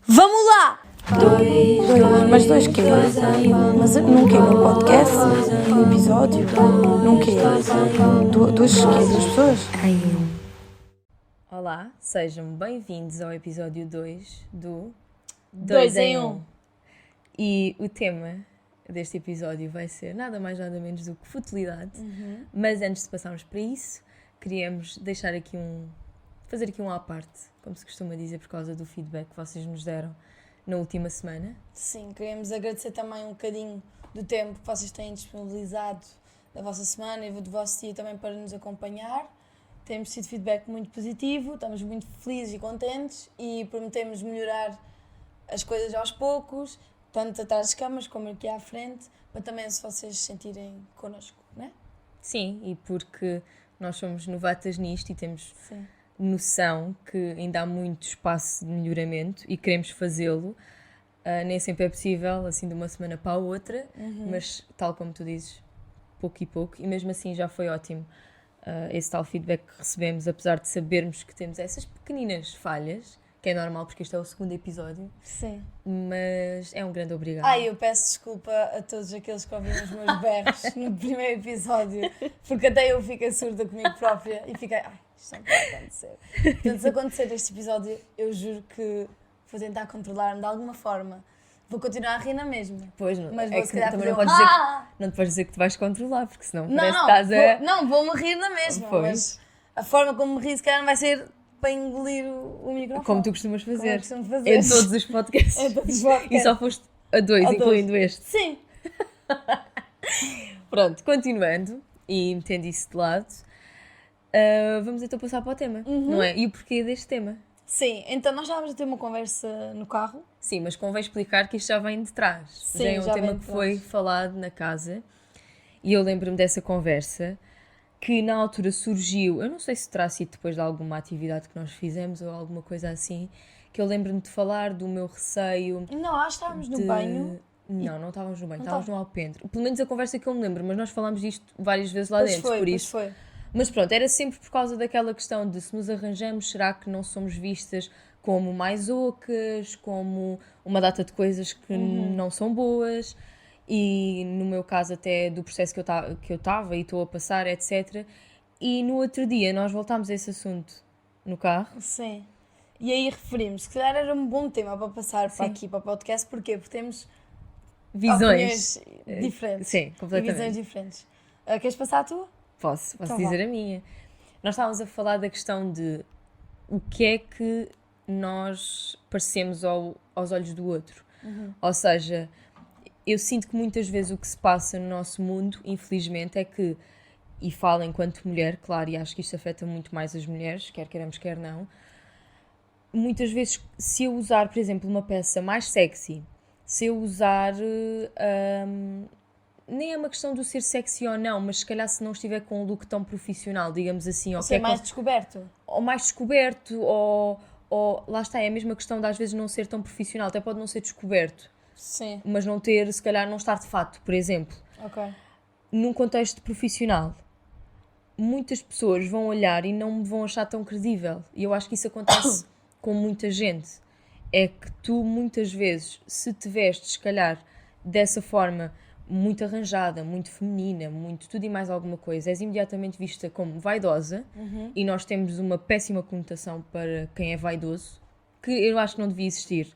Vamos lá! Mas dois quê? Mas num quê? Num podcast? Num episódio? Num quê? Duas pessoas? Olá, sejam bem-vindos ao episódio 2 do 2 em 1. E o tema deste episódio vai ser nada mais nada menos do que futilidade. Mas antes de passarmos para isso, queríamos deixar aqui fazer aqui à parte, como se costuma dizer, por causa do feedback que vocês nos deram na última semana. Sim, queremos agradecer também um bocadinho do tempo que vocês têm disponibilizado da vossa semana e do vosso dia também para nos acompanhar. Temos tido feedback muito positivo, estamos muito felizes e contentes e prometemos melhorar as coisas aos poucos, tanto atrás das câmaras como aqui à frente, para também se vocês se sentirem connosco, não é? Sim, e porque nós somos novatas nisto e temos Sim. noção que ainda há muito espaço de melhoramento e queremos fazê-lo. Nem sempre é possível, assim, de uma semana para a outra, mas tal como tu dizes, pouco e pouco, e mesmo assim já foi ótimo esse tal feedback que recebemos, apesar de sabermos que temos essas pequeninas falhas, que é normal porque este é o segundo episódio, Sim. mas é um grande obrigado. Eu peço desculpa a todos aqueles que ouviram os meus berros no primeiro episódio, porque até eu fiquei surda comigo própria e fiquei, isto não pode acontecer. Portanto, se acontecer este episódio, eu juro que vou tentar controlar-me de alguma forma. Vou continuar a rir na mesma. Pois, Mas é vou que se calhar também fazer não te podes dizer que te vais controlar, porque senão parece que estás vou-me rir na mesma, Pois. mas a forma como me ri se calhar não vai ser para engolir o microfone. Como tu costumas Como eu fazer. costumo fazer. Em todos os podcasts. Em todos os podcasts. E só foste a dois, A incluindo dois. este. Sim. Pronto, continuando e metendo isso de lado, vamos então passar para o tema, não é? E o porquê deste tema? Sim, então nós já vamos ter uma conversa no carro. Sim, mas convém explicar que isto já vem de trás. Sim, já é um já tema vem que de foi trás. falado na casa e eu lembro-me dessa conversa que na altura surgiu, eu não sei se terá sido depois de alguma atividade que nós fizemos ou alguma coisa assim, que eu lembro-me de falar do meu receio. Não, acho que estávamos no banho. Não estávamos no banho, Não estávamos no alpendre. Pelo menos a conversa que eu me lembro, mas nós falámos disto várias vezes lá Pois dentro, foi, por pois isso. foi. Mas pronto, era sempre por causa daquela questão de se nos arranjamos, será que não somos vistas como mais ocas, como uma data de coisas que não são boas, e no meu caso até do processo que eu estava e estou a passar, etc. E no outro dia nós voltámos a esse assunto no carro. Sim. E aí referimos, se calhar era um bom tema para passar para Sim. aqui, para o podcast, porquê? Porque temos Visões. opiniões diferentes. Sim, E completamente. visões diferentes. Queres passar a tua? Posso Então dizer vá. a minha. Nós estávamos a falar da questão de o que é que nós parecemos aos olhos do outro. Ou seja, eu sinto que muitas vezes o que se passa no nosso mundo, infelizmente, é que, e falo enquanto mulher, claro, e acho que isto afeta muito mais as mulheres, quer queiramos, quer não, muitas vezes se eu usar, por exemplo, uma peça mais sexy, se eu usar... nem é uma questão do ser sexy ou não, mas se calhar se não estiver com um look tão profissional, digamos assim, ou, Ser mais descoberto. ou mais descoberto, ou lá está, é a mesma questão de às vezes não ser tão profissional, até pode não ser descoberto, Sim, mas não ter, se calhar não estar de fato, por exemplo. ok. Num contexto profissional, muitas pessoas vão olhar e não me vão achar tão credível, e eu acho que isso acontece com muita gente, é que tu muitas vezes, se te vestes, se calhar, dessa forma muito arranjada, muito feminina, muito tudo e mais alguma coisa, és imediatamente vista como vaidosa e nós temos uma péssima conotação para quem é vaidoso, que eu acho que não devia existir,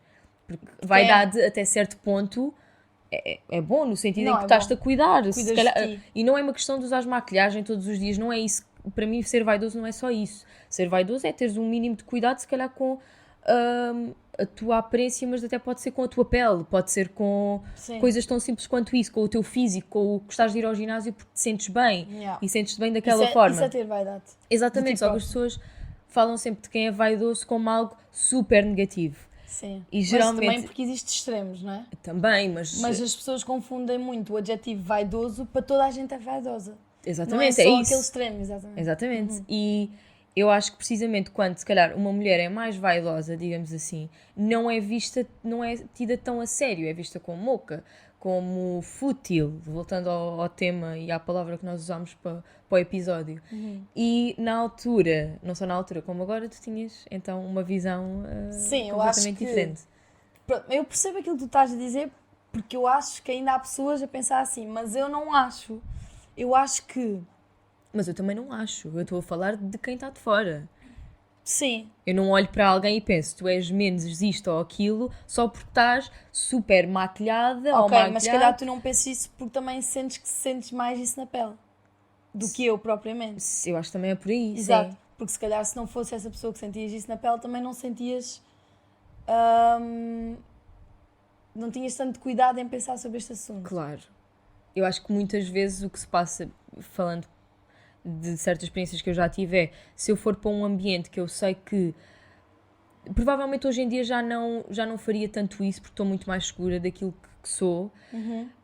porque vaidade até certo ponto é bom, no sentido Não, em que é estás-te a bom. cuidar, se Cuidas calhar, de ti. e não é uma questão de usar maquilhagem todos os dias, não é isso, para mim ser vaidoso não é só isso, ser vaidoso é teres um mínimo de cuidado, se calhar com a tua aparência, mas até pode ser com a tua pele, pode ser com Sim. coisas tão simples quanto isso, com o teu físico, com o que estás de ir ao ginásio porque te sentes bem Yeah. e sentes-te bem daquela Isso forma. é ter vaidade. Exatamente, de ti só que as pessoas falam sempre de quem é vaidoso como algo super negativo. Sim. E Mas geralmente- também porque existem extremos, não é? Também, mas Mas as pessoas confundem muito o adjetivo vaidoso para toda a gente é vaidosa. exatamente, não é só isso. aquele extremo, exatamente. Exatamente. E eu acho que precisamente quando, se calhar, uma mulher é mais vaidosa, digamos assim, não é vista, não é tida tão a sério, é vista como moca, como fútil, voltando ao tema e à palavra que nós usámos para o episódio. E na altura, não só na altura, como agora, tu tinhas então uma visão Sim, eu acho completamente que diferente. Pronto, eu percebo aquilo que tu estás a dizer, porque eu acho que ainda há pessoas a pensar assim, mas eu não acho. Eu acho que, Mas eu também não acho. Eu estou a falar de quem está de fora. sim, Eu não olho para alguém e penso, tu és menos isto ou aquilo, só porque estás super maquilhada ou ok, maquilhado. mas se calhar tu não pensas isso porque também sentes que sentes mais isso na pele do que eu propriamente. Eu acho que também é por aí, Exato, sim. porque se calhar se não fosse essa pessoa que sentias isso na pele, também não sentias. Não tinhas tanto cuidado em pensar sobre este assunto. Claro. Eu acho que muitas vezes o que se passa, falando de certas experiências que eu já tive, é se eu for para um ambiente que eu sei que provavelmente hoje em dia já não faria tanto isso porque estou muito mais segura daquilo que sou,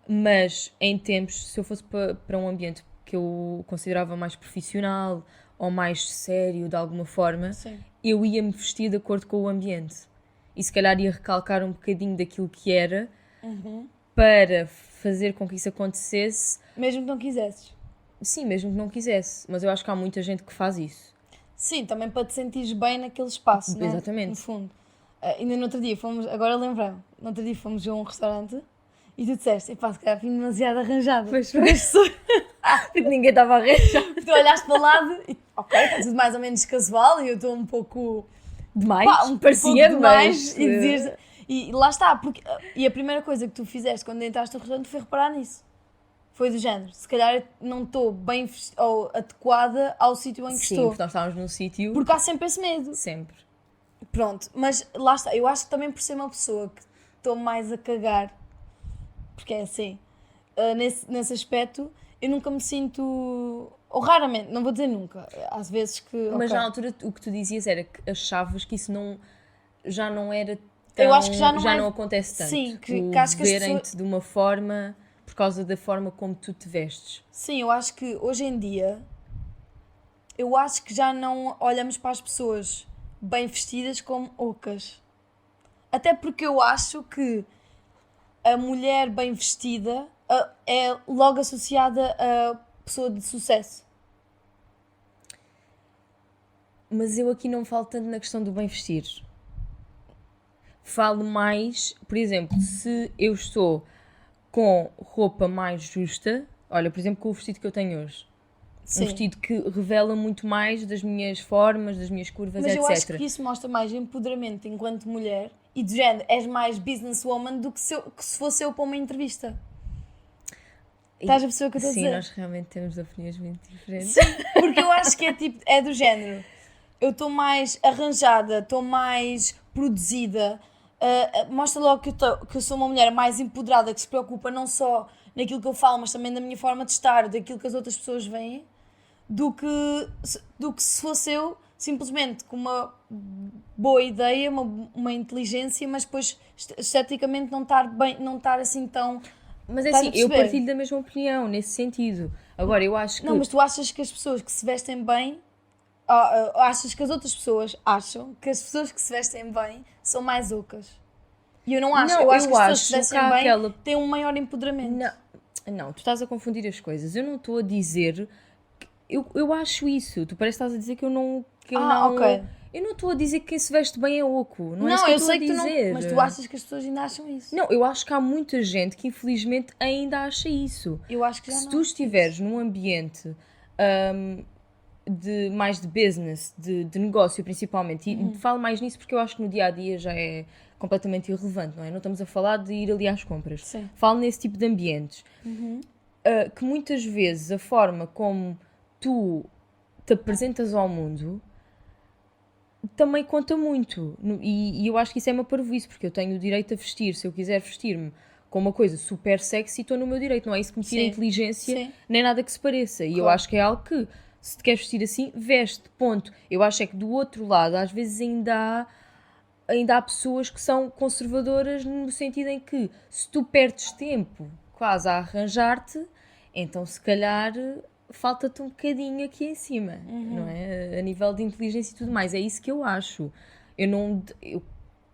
mas em tempos, se eu fosse para um ambiente que eu considerava mais profissional ou mais sério de alguma forma, Sim. eu ia me vestir de acordo com o ambiente e se calhar ia recalcar um bocadinho daquilo que era para fazer com que isso acontecesse. Mesmo que não quisesses. Sim, mesmo que não quisesse, mas eu acho que há muita gente que faz isso. Sim, também para te sentires bem naquele espaço, não é? Exatamente. No fundo. Ainda no outro dia fomos, agora lembrei-me, no outro dia fomos a um restaurante e tu disseste, epá, se calhar vim demasiado arranjada. Pois foi. Porque ninguém estava a arranjar. Tu olhaste para o lado e, ok, está tudo mais ou menos casual e eu estou um pouco... Demais, Pá, um parecia pouco demais. mas... E, dizias, e lá está, porque, e a primeira coisa que tu fizeste quando entraste no restaurante foi reparar nisso. Foi do género, se calhar não estou bem ou adequada ao sítio em que Sim, estou. porque nós estávamos num sítio... Porque há sempre esse medo. Sempre. Pronto, mas lá está, eu acho que também por ser uma pessoa que estou mais a cagar, porque é assim, nesse aspecto, eu nunca me sinto, ou raramente, não vou dizer nunca, às vezes que... Mas ok. na altura o que tu dizias era que achavas que isso já não era tão... Eu acho que já não é- não acontece tanto. Sim, que O acho que as verem-te pessoas- de uma forma por causa da forma como tu te vestes. Sim, eu acho que hoje em dia, eu acho que já não olhamos para as pessoas bem vestidas como ocas. Até porque eu acho que a mulher bem vestida é logo associada a pessoa de sucesso. Mas eu aqui não falo tanto na questão do bem vestir. Falo mais, por exemplo, se eu estou com roupa mais justa, olha, por exemplo, com o vestido que eu tenho hoje. Sim. Um vestido que revela muito mais das minhas formas, das minhas curvas, Mas etc. eu acho que isso mostra mais empoderamento enquanto mulher e de género, és mais businesswoman do que se fosse eu para uma entrevista. Estás a perceber o que eu estou a Sim, dizer? nós realmente temos opiniões muito diferentes. Porque eu acho que é tipo, é do género. Eu estou mais arranjada, estou mais produzida. Mostra logo que eu sou uma mulher mais empoderada, que se preocupa não só naquilo que eu falo, mas também na minha forma de estar, daquilo que as outras pessoas veem, do que se fosse eu simplesmente com uma boa ideia, uma inteligência, mas depois esteticamente não estar bem, não estar assim tão... Mas é Estás a assim, eu perceber? partilho da mesma opinião, nesse sentido. Agora, eu acho que... Não, mas tu achas que as pessoas que se vestem bem, achas que as outras pessoas acham que as pessoas que se vestem bem são mais ocas? E eu não acho. Não, eu acho eu que as pessoas que acho se vestem que há bem aquela- têm um maior empoderamento. Não, tu estás a confundir as coisas. Eu não estou a dizer... Eu acho isso. Tu parece que estás a dizer que eu não... ok. Eu não estou a dizer que quem se veste bem é oco. Não é isso Não, que eu estou sei a que tu não. dizer. Mas tu achas que as pessoas ainda acham isso? Não, eu acho que há muita gente que infelizmente ainda acha isso. Eu acho que já Se não. tu estiveres num ambiente mais de business, de negócio principalmente, e falo mais nisso porque eu acho que no dia-a-dia já é completamente irrelevante, não é? Não estamos a falar de ir ali às compras. Sim. Falo nesse tipo de ambientes. Que muitas vezes a forma como tu te apresentas ao mundo também conta muito. E eu acho que isso é uma parvoíce, porque eu tenho o direito a vestir. Se eu quiser vestir-me com uma coisa super sexy, estou no meu direito. Não é isso que me tira Sim. inteligência, Sim. nem nada que se pareça. E eu Claro. acho que é algo que, se te queres vestir assim, veste, ponto. Eu acho é que do outro lado, às vezes ainda há pessoas que são conservadoras no sentido em que, se tu perdes tempo quase a arranjar-te, então se calhar falta-te um bocadinho aqui em cima, não é? A nível de inteligência e tudo mais. É isso que eu acho.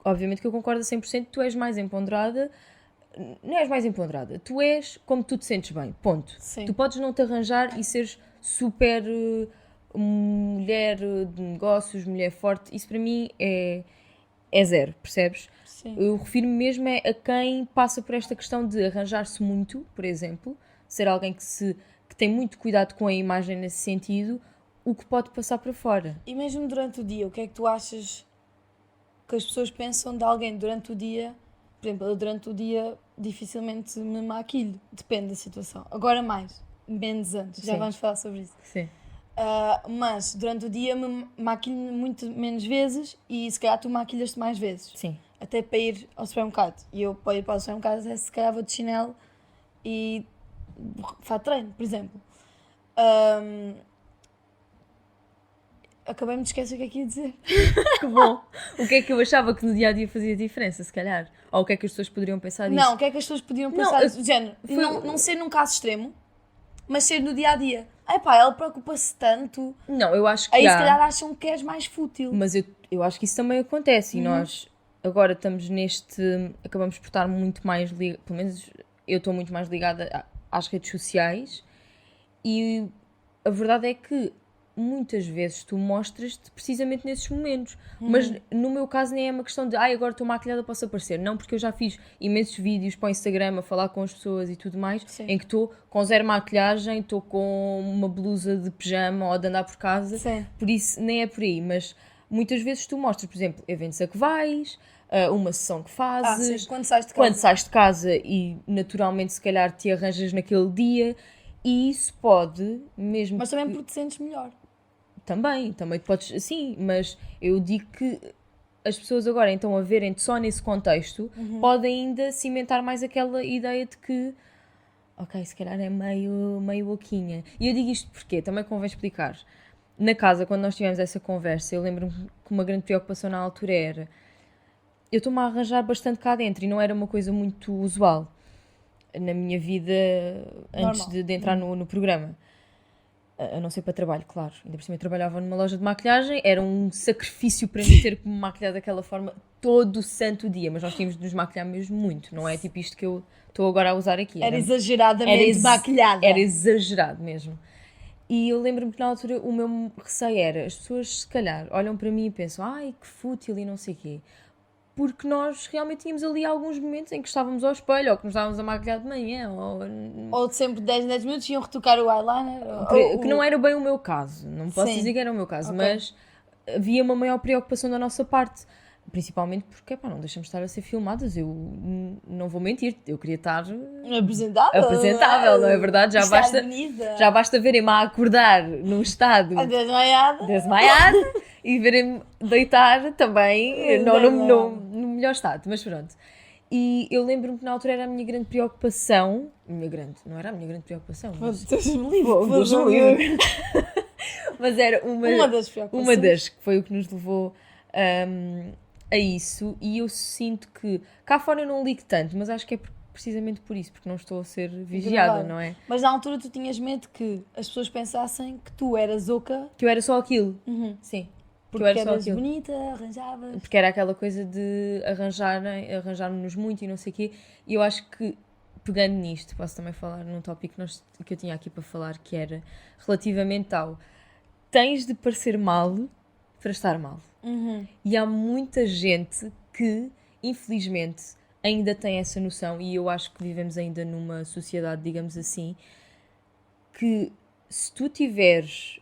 Obviamente que eu concordo a 100%, tu és mais empoderada. Não és mais empoderada, tu és como tu te sentes bem, ponto. Sim. Tu podes não te arranjar e seres super mulher de negócios, mulher forte, isso para mim é zero, percebes? Sim. Eu refiro-me mesmo a quem passa por esta questão de arranjar-se muito, por exemplo, ser alguém que tem muito cuidado com a imagem nesse sentido, o que pode passar para fora. E mesmo durante o dia, o que é que tu achas que as pessoas pensam de alguém durante o dia? Por exemplo, eu durante o dia dificilmente me maquilho, depende da situação. Agora mais, menos antes, já Sim. vamos falar sobre isso. Sim. Mas durante o dia me maquilho muito menos vezes e se calhar tu maquilhas-te mais vezes. Sim. Até para ir ao supermercado. E eu para ir para o supermercado se calhar vou de chinelo e faço treino, por exemplo. Acabei-me de esquecer o que é que ia dizer. Que bom! O que é que eu achava que no dia-a-dia fazia diferença, se calhar? Ou o que é que as pessoas poderiam pensar disso? Não, o que é que as pessoas podiam pensar eu- do género? Não ser num caso extremo, mas ser no dia-a-dia. Ai pá, ela preocupa-se tanto. Não, eu acho que Aí há, se calhar acham que és mais fútil. mas eu acho que isso também acontece e nós agora estamos acabamos por estar muito mais ligados, pelo menos eu estou muito mais ligada às redes sociais e a verdade é que muitas vezes tu mostras-te precisamente nesses momentos, mas no meu caso nem é uma questão de agora estou maquilhada, posso aparecer, não, porque eu já fiz imensos vídeos para o Instagram a falar com as pessoas e tudo mais, Sim. em que estou com zero maquilhagem, estou com uma blusa de pijama ou de andar por casa, Sim. por isso nem é por aí, mas muitas vezes tu mostras, por exemplo, eventos a que vais, uma sessão que fazes, Sim, quando sais de casa. quando sais de casa e naturalmente se calhar te arranjas naquele dia e isso pode, mesmo Mas também que- porque te sentes melhor. também podes, sim, mas eu digo que as pessoas agora então a verem-te só nesse contexto podem ainda cimentar mais aquela ideia de que ok, se calhar é meio oquinha. E eu digo isto porque também convém explicar. Na casa, quando nós tivemos essa conversa, eu lembro-me que uma grande preocupação na altura era eu estou-me a arranjar bastante cá dentro e não era uma coisa muito usual na minha vida antes Normal. de entrar no programa. A não ser para trabalho, claro. Ainda por cima eu trabalhava numa loja de maquilhagem, era um sacrifício para mim ter que me maquilhar daquela forma todo o santo dia, mas nós tínhamos de nos maquilhar mesmo muito, não é tipo isto que eu estou agora a usar aqui. Era exageradamente maquilhada. Era exagerado mesmo. E eu lembro-me que na altura o meu receio era, as pessoas se calhar olham para mim e pensam, ai que fútil e não sei o quê. Porque nós realmente tínhamos ali alguns momentos em que estávamos ao espelho, ou que nos estávamos a maquilhar de manhã, Ou de sempre 10 minutos iam retocar o eyeliner. que não era bem o meu caso, não posso Sim. dizer que era o meu caso, Ok. mas havia uma maior preocupação da nossa parte, principalmente porque não deixamos de estar a ser filmadas, eu não vou mentir, eu queria estar apresentável, não é verdade? Já basta verem-me a acordar num estado Desmaiada. desmaiado e verem-me deitar também no melhor estado, mas pronto. E eu lembro-me que na altura era a minha grande preocupação, não era a minha grande preocupação, mas mas era Uma das preocupações. uma das que foi o que nos levou a isso, e eu sinto que cá fora eu não ligo tanto, mas acho que é precisamente por isso, porque não estou a ser vigiada, Gravado. não é? Mas na altura tu tinhas medo que as pessoas pensassem que tu eras oca Que eu era só aquilo, sim, que porque eu era só eras aquilo. bonita, arranjavas. Porque era aquela coisa de arranjarmos-nos muito e não sei o quê, e eu acho que, pegando nisto, posso também falar num tópico que eu tinha aqui para falar, que era relativamente ao tens de parecer mal para estar mal. E há muita gente que, infelizmente, ainda tem essa noção, e eu acho que vivemos ainda numa sociedade, digamos assim, que se tu tiveres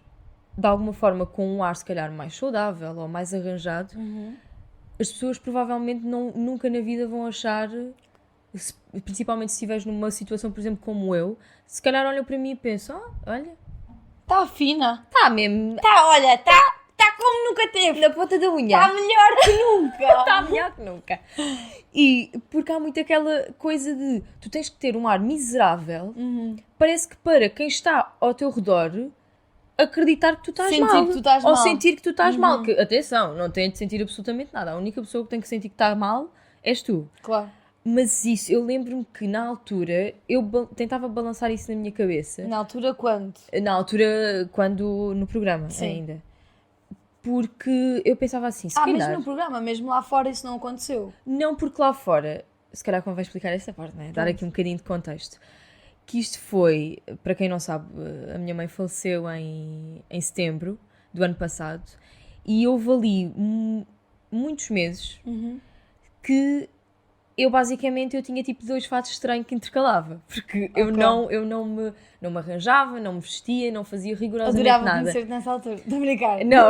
de alguma forma com um ar se calhar mais saudável ou mais arranjado, as pessoas provavelmente nunca na vida vão achar, principalmente se estiveres numa situação, por exemplo, como eu, se calhar olham para mim e pensam, olha, Está fina. está mesmo Está como nunca teve. na ponta da unha. Está melhor que nunca. Está melhor que nunca. E porque há muito aquela coisa de tu tens que ter um ar miserável, parece que para quem está ao teu redor acreditar que tu estás Sentir mal. que tu estás ou mal. sentir que tu estás mal. Que, atenção, não tem de sentir absolutamente nada. A única pessoa que tem que sentir que está mal és tu. Claro. Mas isso, eu lembro-me que na altura eu tentava balançar isso na minha cabeça. Na altura quando? Na altura, quando no programa Sim. ainda. Porque eu pensava assim, se Mesmo calhar... no programa, mesmo lá fora isso não aconteceu. Não, porque lá fora, se calhar convém explicar essa parte, né? Dar aqui um bocadinho de contexto. Que isto foi, para quem não sabe, a minha mãe faleceu em setembro do ano passado e houve ali muitos meses que eu basicamente eu tinha tipo 2 fatos estranhos que intercalava, porque eu não me arranjava, não me vestia, não fazia rigorosamente Adorava nada. conhecer-te nessa altura. Estou a brincar. Não,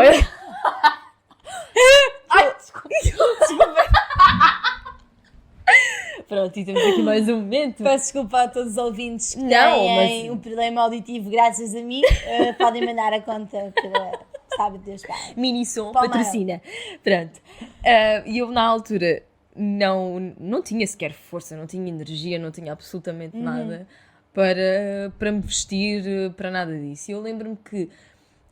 Ai, desculpa. Pronto, e temos aqui mais um momento. Peço desculpa a todos os ouvintes que Não, têm mas- um problema auditivo graças a mim. Podem mandar a conta para sabe Deus pai. Mini-som, Palmeira. patrocina. Pronto. E eu na altura não tinha sequer força, não tinha energia, não tinha absolutamente nada para me vestir, para nada disso. E eu lembro-me que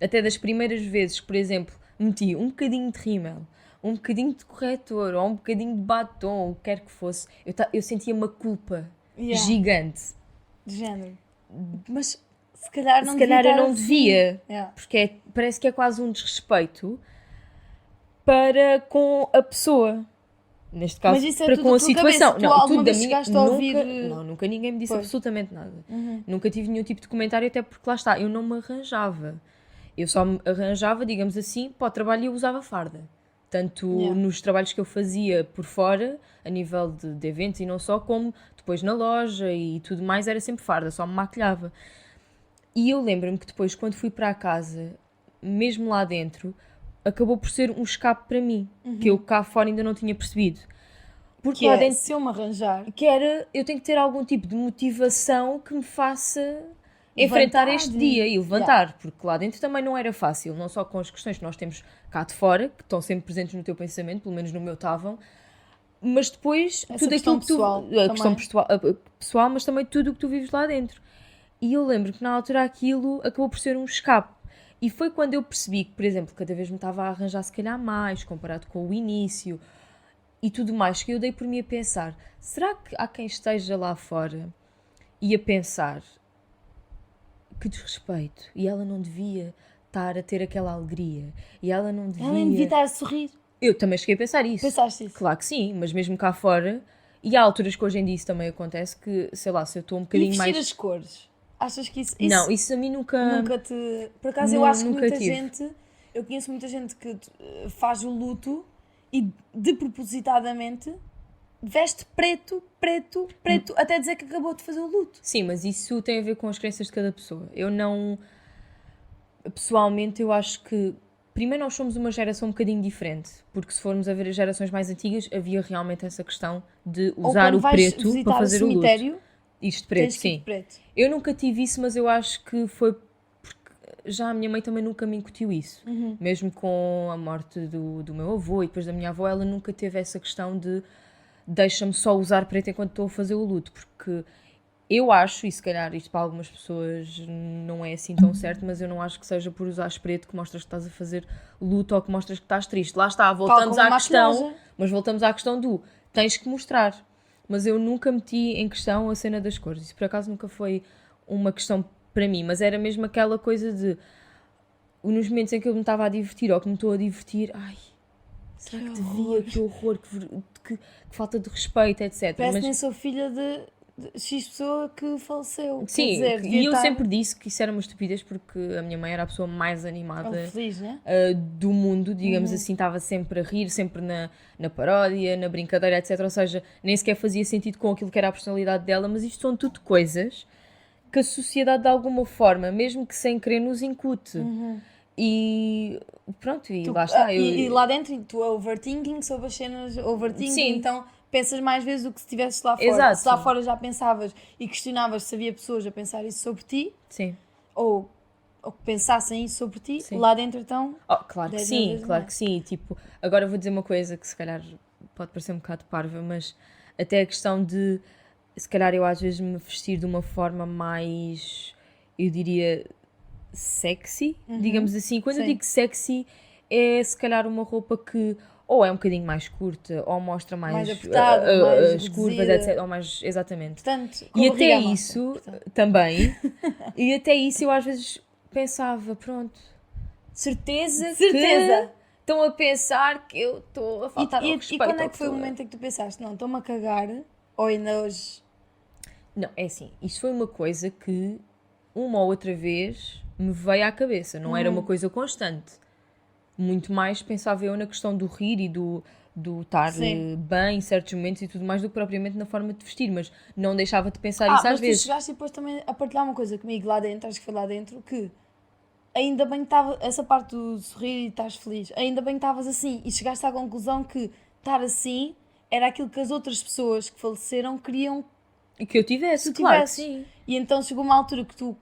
até das primeiras vezes que, por exemplo, meti um bocadinho de rímel, um bocadinho de corretor ou um bocadinho de batom, o que quer que fosse, eu sentia uma culpa Yeah. gigante. De género. Mas Se calhar não se calhar eu estar não assim. devia, Yeah. porque parece que é quase um desrespeito para com a pessoa. Neste caso, Mas isso é para tudo com da a tua situação. cabeça. Tu alguma tudo vez da chegaste minha, a nunca, ouvir- Não, nunca ninguém me disse Pois. absolutamente nada. Nunca tive nenhum tipo de comentário, até porque lá está, eu não me arranjava. Eu só me arranjava, digamos assim, para o trabalho e eu usava farda. Tanto Yeah. nos trabalhos que eu fazia por fora, a nível de eventos e não só, como depois na loja e tudo mais, era sempre farda, só me maquilhava. E eu lembro-me que depois, quando fui para a casa, mesmo lá dentro, acabou por ser um escape para mim, que eu cá fora ainda não tinha percebido. Porque Que lá é, dentro, se eu me arranjar, que era, eu tenho que ter algum tipo de motivação que me faça enfrentar Levantar este e- dia e levantar, porque lá dentro também não era fácil, não só com as questões que nós temos cá de fora, que estão sempre presentes no teu pensamento, pelo menos no meu estavam, mas depois Essa tudo questão aquilo que tu, pessoal a questão também. pessoal, mas também tudo o que tu vives lá dentro. E eu lembro que na altura aquilo acabou por ser um escape. E foi quando eu percebi que, por exemplo, cada vez me estava a arranjar se calhar mais, comparado com o início e tudo mais, que eu dei por mim a pensar, será que há quem esteja lá fora e a pensar que desrespeito, e ela não devia estar a ter aquela alegria, e ela não devia... ela nem devia estar a sorrir. Eu também cheguei a pensar isso. Pensaste isso? Claro que sim, mas mesmo cá fora, e há alturas que hoje em dia isso também acontece, que, sei lá, se eu estou um E bocadinho vestir mais... as cores? Achas que isso... Não, isso a mim nunca... Nunca te... Por acaso eu acho que nunca muita tive. gente... Eu conheço muita gente que faz o luto e de propositadamente veste preto, até dizer que acabou de fazer o luto. Sim, mas isso tem a ver com as crenças de cada pessoa. Eu não... Pessoalmente, eu acho que... Primeiro, nós somos uma geração um bocadinho diferente, porque se formos a ver as gerações mais antigas, havia realmente essa questão de Ou usar quando o vais preto visitar para fazer o o luto. cemitério, Isto preto, tens que ir sim. de preto. Eu nunca tive isso, mas eu acho que foi porque já a minha mãe também nunca me incutiu isso. Mesmo com a morte do meu avô e depois da minha avó, ela nunca teve essa questão de deixa-me só usar preto enquanto estou a fazer o luto, porque eu acho, e se calhar isto para algumas pessoas não é assim tão certo, mas eu não acho que seja por usares preto que mostras que estás a fazer luto ou que mostras que estás triste. Lá está, voltamos como à questão, maquilhagem. mas voltamos à questão do tens que mostrar. Mas eu nunca meti em questão a cena das cores. Isso por acaso nunca foi uma questão para mim, mas era mesmo aquela coisa de nos momentos em que eu me estava a divertir ou que me estou a divertir, ai, será que devia, que horror, que falta de respeito, etc. Parece Mas, que nem sou filha de X pessoa que faleceu. Quer sim, dizer, devia e eu estar sempre disse que isso era uma estupidez porque a minha mãe era a pessoa mais animada feliz, né? do mundo, digamos assim, estava sempre a rir, sempre na paródia, na brincadeira, etc. Ou seja, nem sequer fazia sentido com aquilo que era a personalidade dela, mas isto são tudo coisas que a sociedade de alguma forma, mesmo que sem querer, nos incute. E pronto, e lá está. E lá dentro tu é overthinking sobre as cenas overthinking, Sim. então pensas mais vezes do que se estivesses lá fora. Exato. Se lá fora já pensavas e questionavas se havia pessoas a pensar isso sobre ti, Sim. ou que pensassem isso sobre ti, Sim. lá dentro então... Oh, claro que 10 sim, vezes claro mais. que sim. Tipo, agora vou dizer uma coisa que se calhar pode parecer um bocado parva, mas até a questão de, se calhar eu às vezes me vestir de uma forma mais, eu diria, sexy, digamos assim. Quando eu Sim. digo sexy, é se calhar uma roupa que ou é um bocadinho mais curta, ou mostra mais, Mais apertado, mais as curvas, reduzida. etc. Ou mais, exatamente. Portanto, com E a até barriga à mostra, isso portanto. também, e até isso eu às vezes pensava, pronto, certeza que estão a pensar que eu estou a faltar ao E respeito quando é ao que foi o todo. momento em que tu pensaste, não, estou-me a cagar, ou ainda hoje... Não, é assim, isso foi uma coisa que uma ou outra vez me veio à cabeça, não era uma coisa constante. Muito mais pensava eu na questão do rir e do do estar Sim. bem em certos momentos e tudo mais do que propriamente na forma de vestir, mas não deixava de pensar isso Mas às tu vezes. chegaste depois também a partilhar uma coisa comigo lá dentro, acho que foi lá dentro, que ainda bem que estava, essa parte do sorrir e estás feliz, ainda bem que estavas assim e chegaste à conclusão que estar assim era aquilo que as outras pessoas que faleceram queriam E que eu tivesse, que tu claro que tivesses. sim. E então chegou uma altura que tu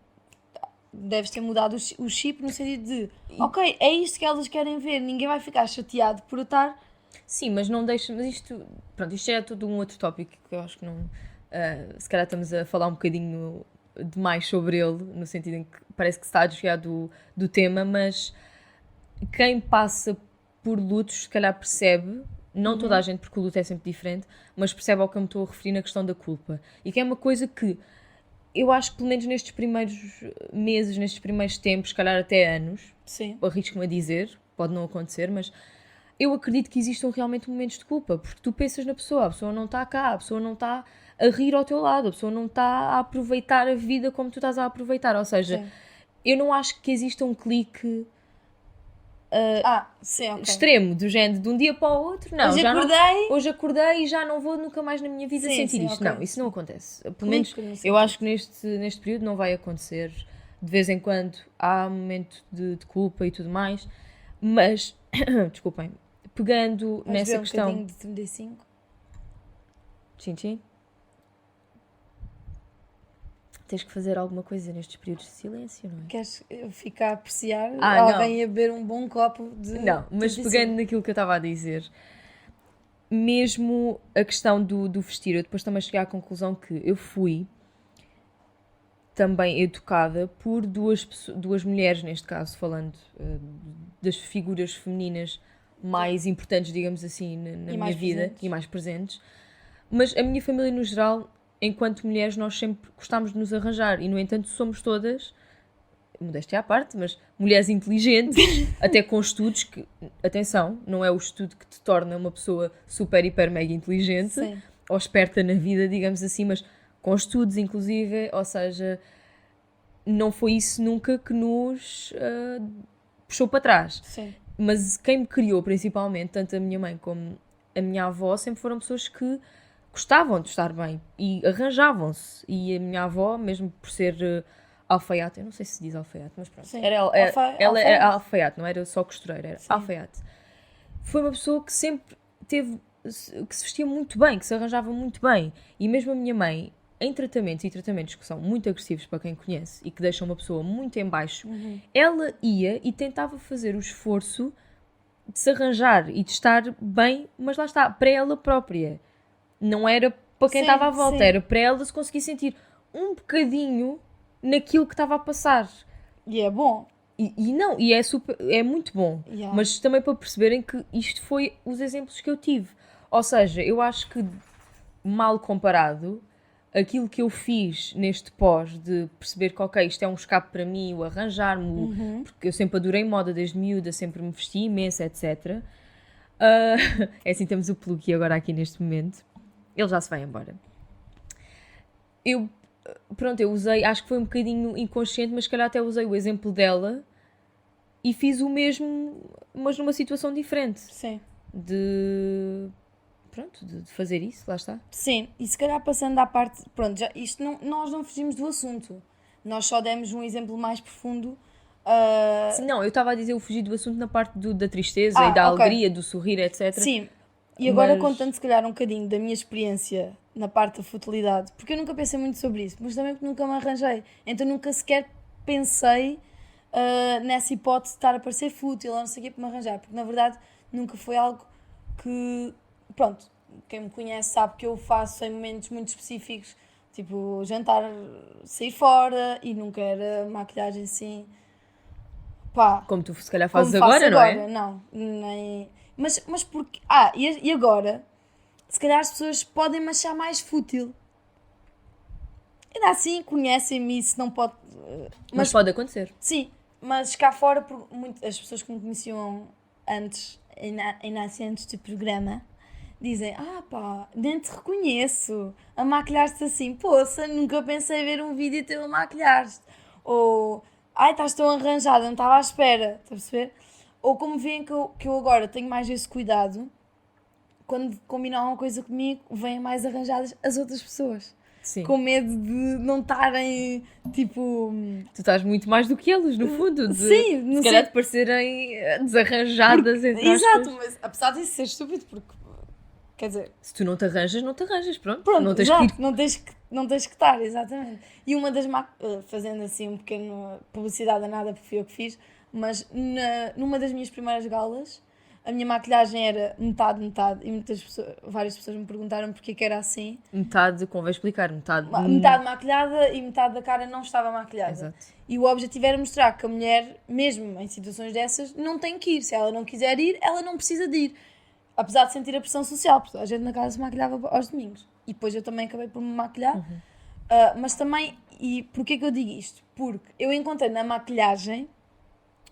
deves ter mudado o chip no sentido de ok, é isto que elas querem ver, ninguém vai ficar chateado por eu estar. Sim, mas não deixa. Mas isto. Pronto, isto já é todo um outro tópico que eu acho que não. Se calhar estamos a falar um bocadinho demais sobre ele, no sentido em que parece que se está a desviar do tema, mas quem passa por lutos, se calhar percebe, não toda a gente, porque o luto é sempre diferente, mas percebe ao que eu me estou a referir na questão da culpa. E que é uma coisa que eu acho que, pelo menos nestes primeiros meses, nestes primeiros tempos, se calhar até anos, Sim. arrisco-me a dizer, pode não acontecer, mas eu acredito que existam realmente momentos de culpa, porque tu pensas na pessoa, a pessoa não está cá, a pessoa não está a rir ao teu lado, a pessoa não está a aproveitar a vida como tu estás a aproveitar. Ou seja, Sim. eu não acho que exista um clique Sim, ok. extremo, do género de um dia para o outro. Não, Hoje já não- acordei. hoje acordei e já não vou nunca mais na minha vida Sim, sentir sim, isto. ok. Não, isso não acontece. Pelo Clique menos no eu sentido. acho que neste período não vai acontecer. De vez em quando há um momento de culpa e tudo mais, mas, desculpem, pegando Vais nessa ver um questão. bocadinho de 35. Tchim, tchim. Tens que fazer alguma coisa nestes períodos de silêncio, não é? Queres ficar a apreciar Ah, alguém a beber um bom copo de. Não, mas 35? pegando naquilo que eu estava a dizer, mesmo a questão do vestir, eu depois também cheguei à conclusão que eu fui também educada por duas mulheres, neste caso, falando das figuras femininas mais importantes, digamos assim, na minha mais vida presentes. e mais presentes. Mas a minha família, no geral, enquanto mulheres, nós sempre gostámos de nos arranjar e, no entanto, somos todas, modéstia à parte, mas mulheres inteligentes, até com estudos que, atenção, não é o estudo que te torna uma pessoa super, hiper, mega inteligente Sim. ou esperta na vida, digamos assim, mas com estudos, inclusive, ou seja, não foi isso nunca que nos puxou para trás. Sim. Mas quem me criou, principalmente, tanto a minha mãe como a minha avó, sempre foram pessoas que gostavam de estar bem e arranjavam-se. E a minha avó, mesmo por ser alfaiate, eu não sei se diz alfaiate, mas pronto, Sim. ela era alfaiate, não era só costureira, era Sim. alfaiate. Foi uma pessoa que sempre teve, que se vestia muito bem, que se arranjava muito bem. E mesmo a minha mãe, em tratamentos e tratamentos que são muito agressivos para quem conhece e que deixam uma pessoa muito em baixo, ela ia e tentava fazer o esforço de se arranjar e de estar bem, mas lá está, para ela própria. Não era para quem Sim, estava à volta, sim. era para ela se conseguir sentir um bocadinho naquilo que estava a passar. E é bom. E é muito bom. Yeah. Mas também para perceberem que isto foi os exemplos que eu tive. Ou seja, eu acho que, mal comparado, aquilo que eu fiz neste pós de perceber que, ok, isto é um escape para mim, o arranjar-me, porque eu sempre adorei moda desde miúda, sempre me vesti imenso, etc. É assim, temos o Pluki agora aqui neste momento. Ele já se vai embora. Eu usei, acho que foi um bocadinho inconsciente, mas se calhar até usei o exemplo dela e fiz o mesmo, mas numa situação diferente. Sim. De fazer isso, lá está. Sim, e se calhar passando à parte. Pronto, já, isto não, nós não fugimos do assunto. Nós só demos um exemplo mais profundo. Não, eu estava a dizer, eu fugi do assunto na parte da tristeza e da ok. alegria, do sorrir, etc. Sim, e agora Mas- contando se calhar um bocadinho da minha experiência na parte da futilidade, porque eu nunca pensei muito sobre isso, mas também porque nunca me arranjei. Então nunca sequer pensei nessa hipótese de estar a parecer fútil ou não sei o quê para me arranjar, porque na verdade nunca foi algo que, pronto, quem me conhece sabe que eu faço em momentos muito específicos, tipo jantar, sair fora, e nunca era maquilhagem assim, pá, Como tu se calhar como fazes faço agora, não é? Não, nem... Mas porque... e agora? Se calhar as pessoas podem-me achar mais fútil. Ainda assim, conhecem-me, isso não pode... Mas pode acontecer. Sim, mas cá fora, as pessoas que me conheciam antes, ainda assim antes do programa, dizem, pá, nem te reconheço, a maquilhar-te assim, poça, nunca pensei ver um vídeo teu a maquilhar-te. Ou, estás tão arranjada, não estava à espera, estás a perceber? Ou como veem que eu agora tenho mais esse cuidado, quando combinam alguma coisa comigo, vêm mais arranjadas as outras pessoas. Sim. Com medo de não estarem, tipo... Tu estás muito mais do que eles, no fundo. Sim, não se calhar sei. de parecerem desarranjadas, entre aspas. Exato, mas apesar disso ser estúpido, porque, quer dizer... Se tu não te arranjas, não te arranjas, pronto. Pronto, não tens exato, que ir. não tens que estar, exatamente. E uma das fazendo assim um pequeno publicidade a nada, porque fui eu que fiz, mas numa das minhas primeiras galas, a minha maquilhagem era metade, e várias pessoas me perguntaram porque que era assim. Metade, convém explicar, metade... Metade maquilhada e metade da cara não estava maquilhada. Exato. E o objetivo era mostrar que a mulher, mesmo em situações dessas, não tem que ir. Se ela não quiser ir, ela não precisa de ir. Apesar de sentir a pressão social, porque a gente na casa se maquilhava aos domingos. E depois eu também acabei por me maquilhar. Mas também, e porquê que eu digo isto? Porque eu encontrei na maquilhagem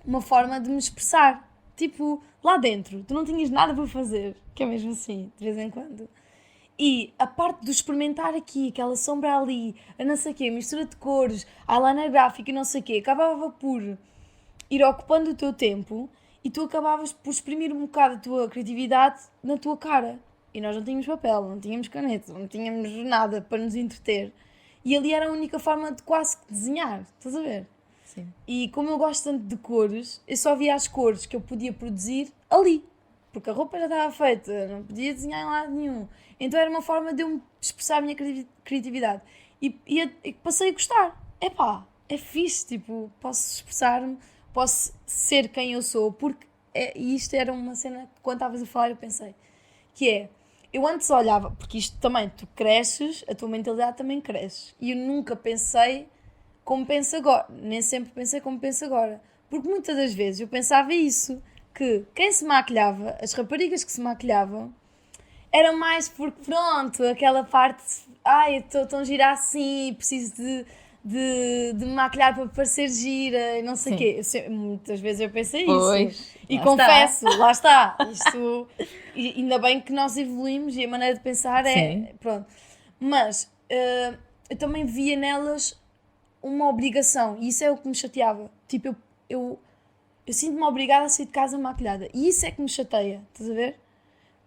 uma forma de me expressar. Tipo, lá dentro, tu não tinhas nada para fazer, que é mesmo assim, de vez em quando. E a parte do experimentar aqui, aquela sombra ali, a não sei o quê, mistura de cores, eyeliner gráfico e não sei o quê, acabava por ir ocupando o teu tempo e tu acabavas por exprimir um bocado a tua criatividade na tua cara. E nós não tínhamos papel, não tínhamos caneta, não tínhamos nada para nos entreter. E ali era a única forma de quase que desenhar, estás a ver? Sim. E como eu gosto tanto de cores, eu só via as cores que eu podia produzir ali. Porque a roupa já estava feita, não podia desenhar em lado nenhum. Então era uma forma de eu expressar a minha criatividade. E passei a gostar. É fixe, tipo, posso expressar-me, posso ser quem eu sou. Porque e isto era uma cena que quando estavas a falar eu pensei. Que é, eu antes olhava, porque isto também, tu cresces, a tua mentalidade também cresce. E eu nunca pensei como penso agora. Nem sempre pensei como penso agora. Porque muitas das vezes eu pensava isso. Que quem se maquilhava, as raparigas que se maquilhavam, era mais porque, pronto, aquela parte, eu estou tão gira assim, preciso de me maquilhar para parecer gira e não sei o quê. Muitas vezes eu pensei isso. E confesso, lá está. Isto, e ainda bem que nós evoluímos e a maneira de pensar é... Pronto. Mas eu também via nelas uma obrigação e isso é o que me chateava. Tipo, eu sinto-me obrigada a sair de casa maquilhada. E isso é que me chateia, estás a ver?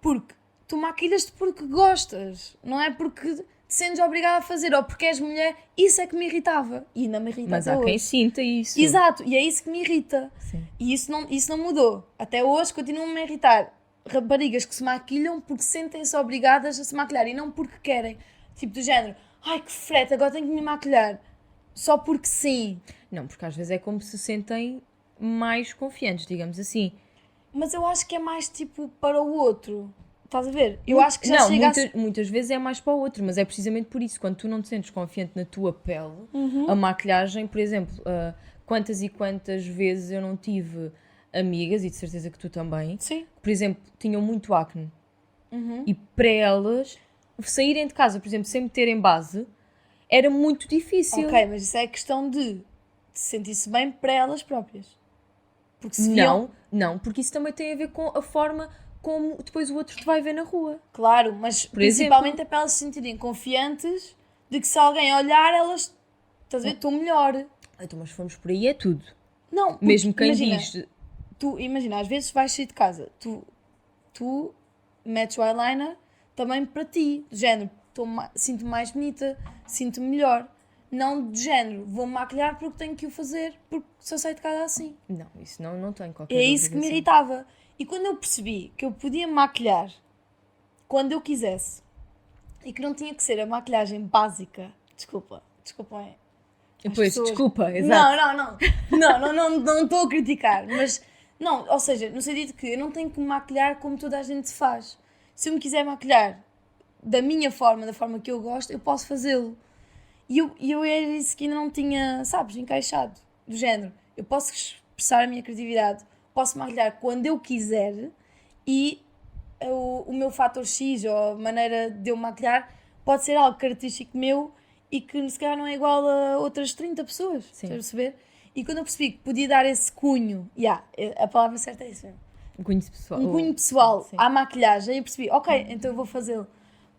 Porque tu maquilhas-te porque gostas, não é porque te sentes obrigada a fazer, ou porque és mulher. Isso é que me irritava. E ainda me irrita Mas até há quem hoje. sinta isso. Exato, e é isso que me irrita. Sim. E isso não mudou. Até hoje continua-me a irritar. Raparigas que se maquilham porque sentem-se obrigadas a se maquilhar e não porque querem. Tipo do género, ai que frete, agora tenho que me maquilhar. Só porque sim. Não, porque às vezes é como se sentem mais confiantes, digamos assim. Mas eu acho que é mais tipo para o outro. Estás a ver? Eu acho que já não, chega muitas vezes é mais para o outro, mas é precisamente por isso. Quando tu não te sentes confiante na tua pele, a maquilhagem, por exemplo, quantas e quantas vezes eu não tive amigas, e de certeza que tu também, Sim. por exemplo, tinham muito acne. E para elas saírem de casa, por exemplo, sem meterem base, era muito difícil. Ok, mas isso é questão de sentir-se bem para elas próprias. Porque se viam... Não, porque isso também tem a ver com a forma como depois o outro te vai ver na rua. Claro, mas principalmente é para elas se sentirem confiantes de que se alguém olhar, elas... Estás a ver? Estou melhor. Então, mas fomos por aí, é tudo. Não, porque, Mesmo quem imagina, diz... Imagina, às vezes vais sair de casa, tu metes o eyeliner também para ti, do género, sinto-me mais bonita, sinto-me melhor. Não do género, vou-me maquilhar porque tenho que o fazer, porque só saio de casa assim. Não, isso não tem qualquer É isso que me obrigação. irritava. E quando eu percebi que eu podia maquilhar quando eu quisesse e que não tinha que ser a maquilhagem básica, desculpem. Pois, desculpa, exato. Não estou a criticar, mas não, ou seja, no sentido que eu não tenho que me maquilhar como toda a gente se faz. Se eu me quiser maquilhar da minha forma, da forma que eu gosto, eu posso fazê-lo. E eu era isso que ainda não tinha, sabes, encaixado. Do género, eu posso expressar a minha criatividade, posso maquilhar quando eu quiser e o meu fator X ou a maneira de eu maquilhar pode ser algo característico meu e que se calhar não é igual a outras 30 pessoas. Sim. Estás a perceber? E quando eu percebi que podia dar esse cunho, a palavra certa é isso mesmo. Um cunho pessoal. Um cunho pessoal Sim. à maquilhagem, eu percebi, ok, então eu vou fazê-lo.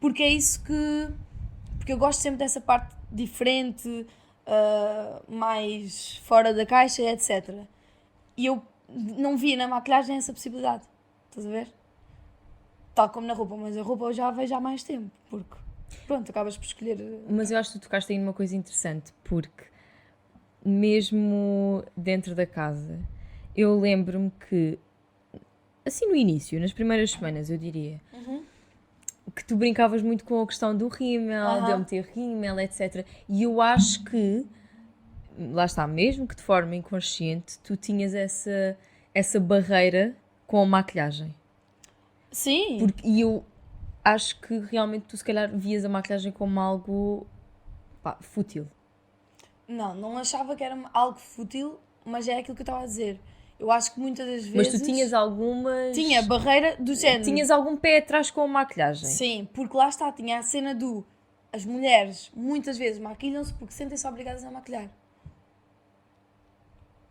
Porque é isso que... Porque eu gosto sempre dessa parte diferente, mais fora da caixa, etc. E eu não via na maquilhagem essa possibilidade. Estás a ver? tal como na roupa, mas a roupa eu já a vejo há mais tempo, porque pronto, acabas por escolher. Mas eu acho que tu tocaste aí numa coisa interessante, porque mesmo dentro da casa, eu lembro-me que, assim no início, nas primeiras semanas, eu diria, que tu brincavas muito com a questão do rímel, de eu meter rímel, etc. E eu acho que, lá está, mesmo que de forma inconsciente, tu tinhas essa barreira com a maquilhagem. Sim, E eu acho que realmente tu se calhar vias a maquilhagem como algo fútil. não achava que era algo fútil, mas é aquilo que eu estava a dizer. Eu acho que muitas das Mas vezes. tu tinhas algumas... Tinha barreira do género. Tinhas algum pé atrás com a maquilhagem. Sim, porque lá está, tinha a cena do. As mulheres muitas vezes maquilham-se porque sentem-se obrigadas a maquilhar.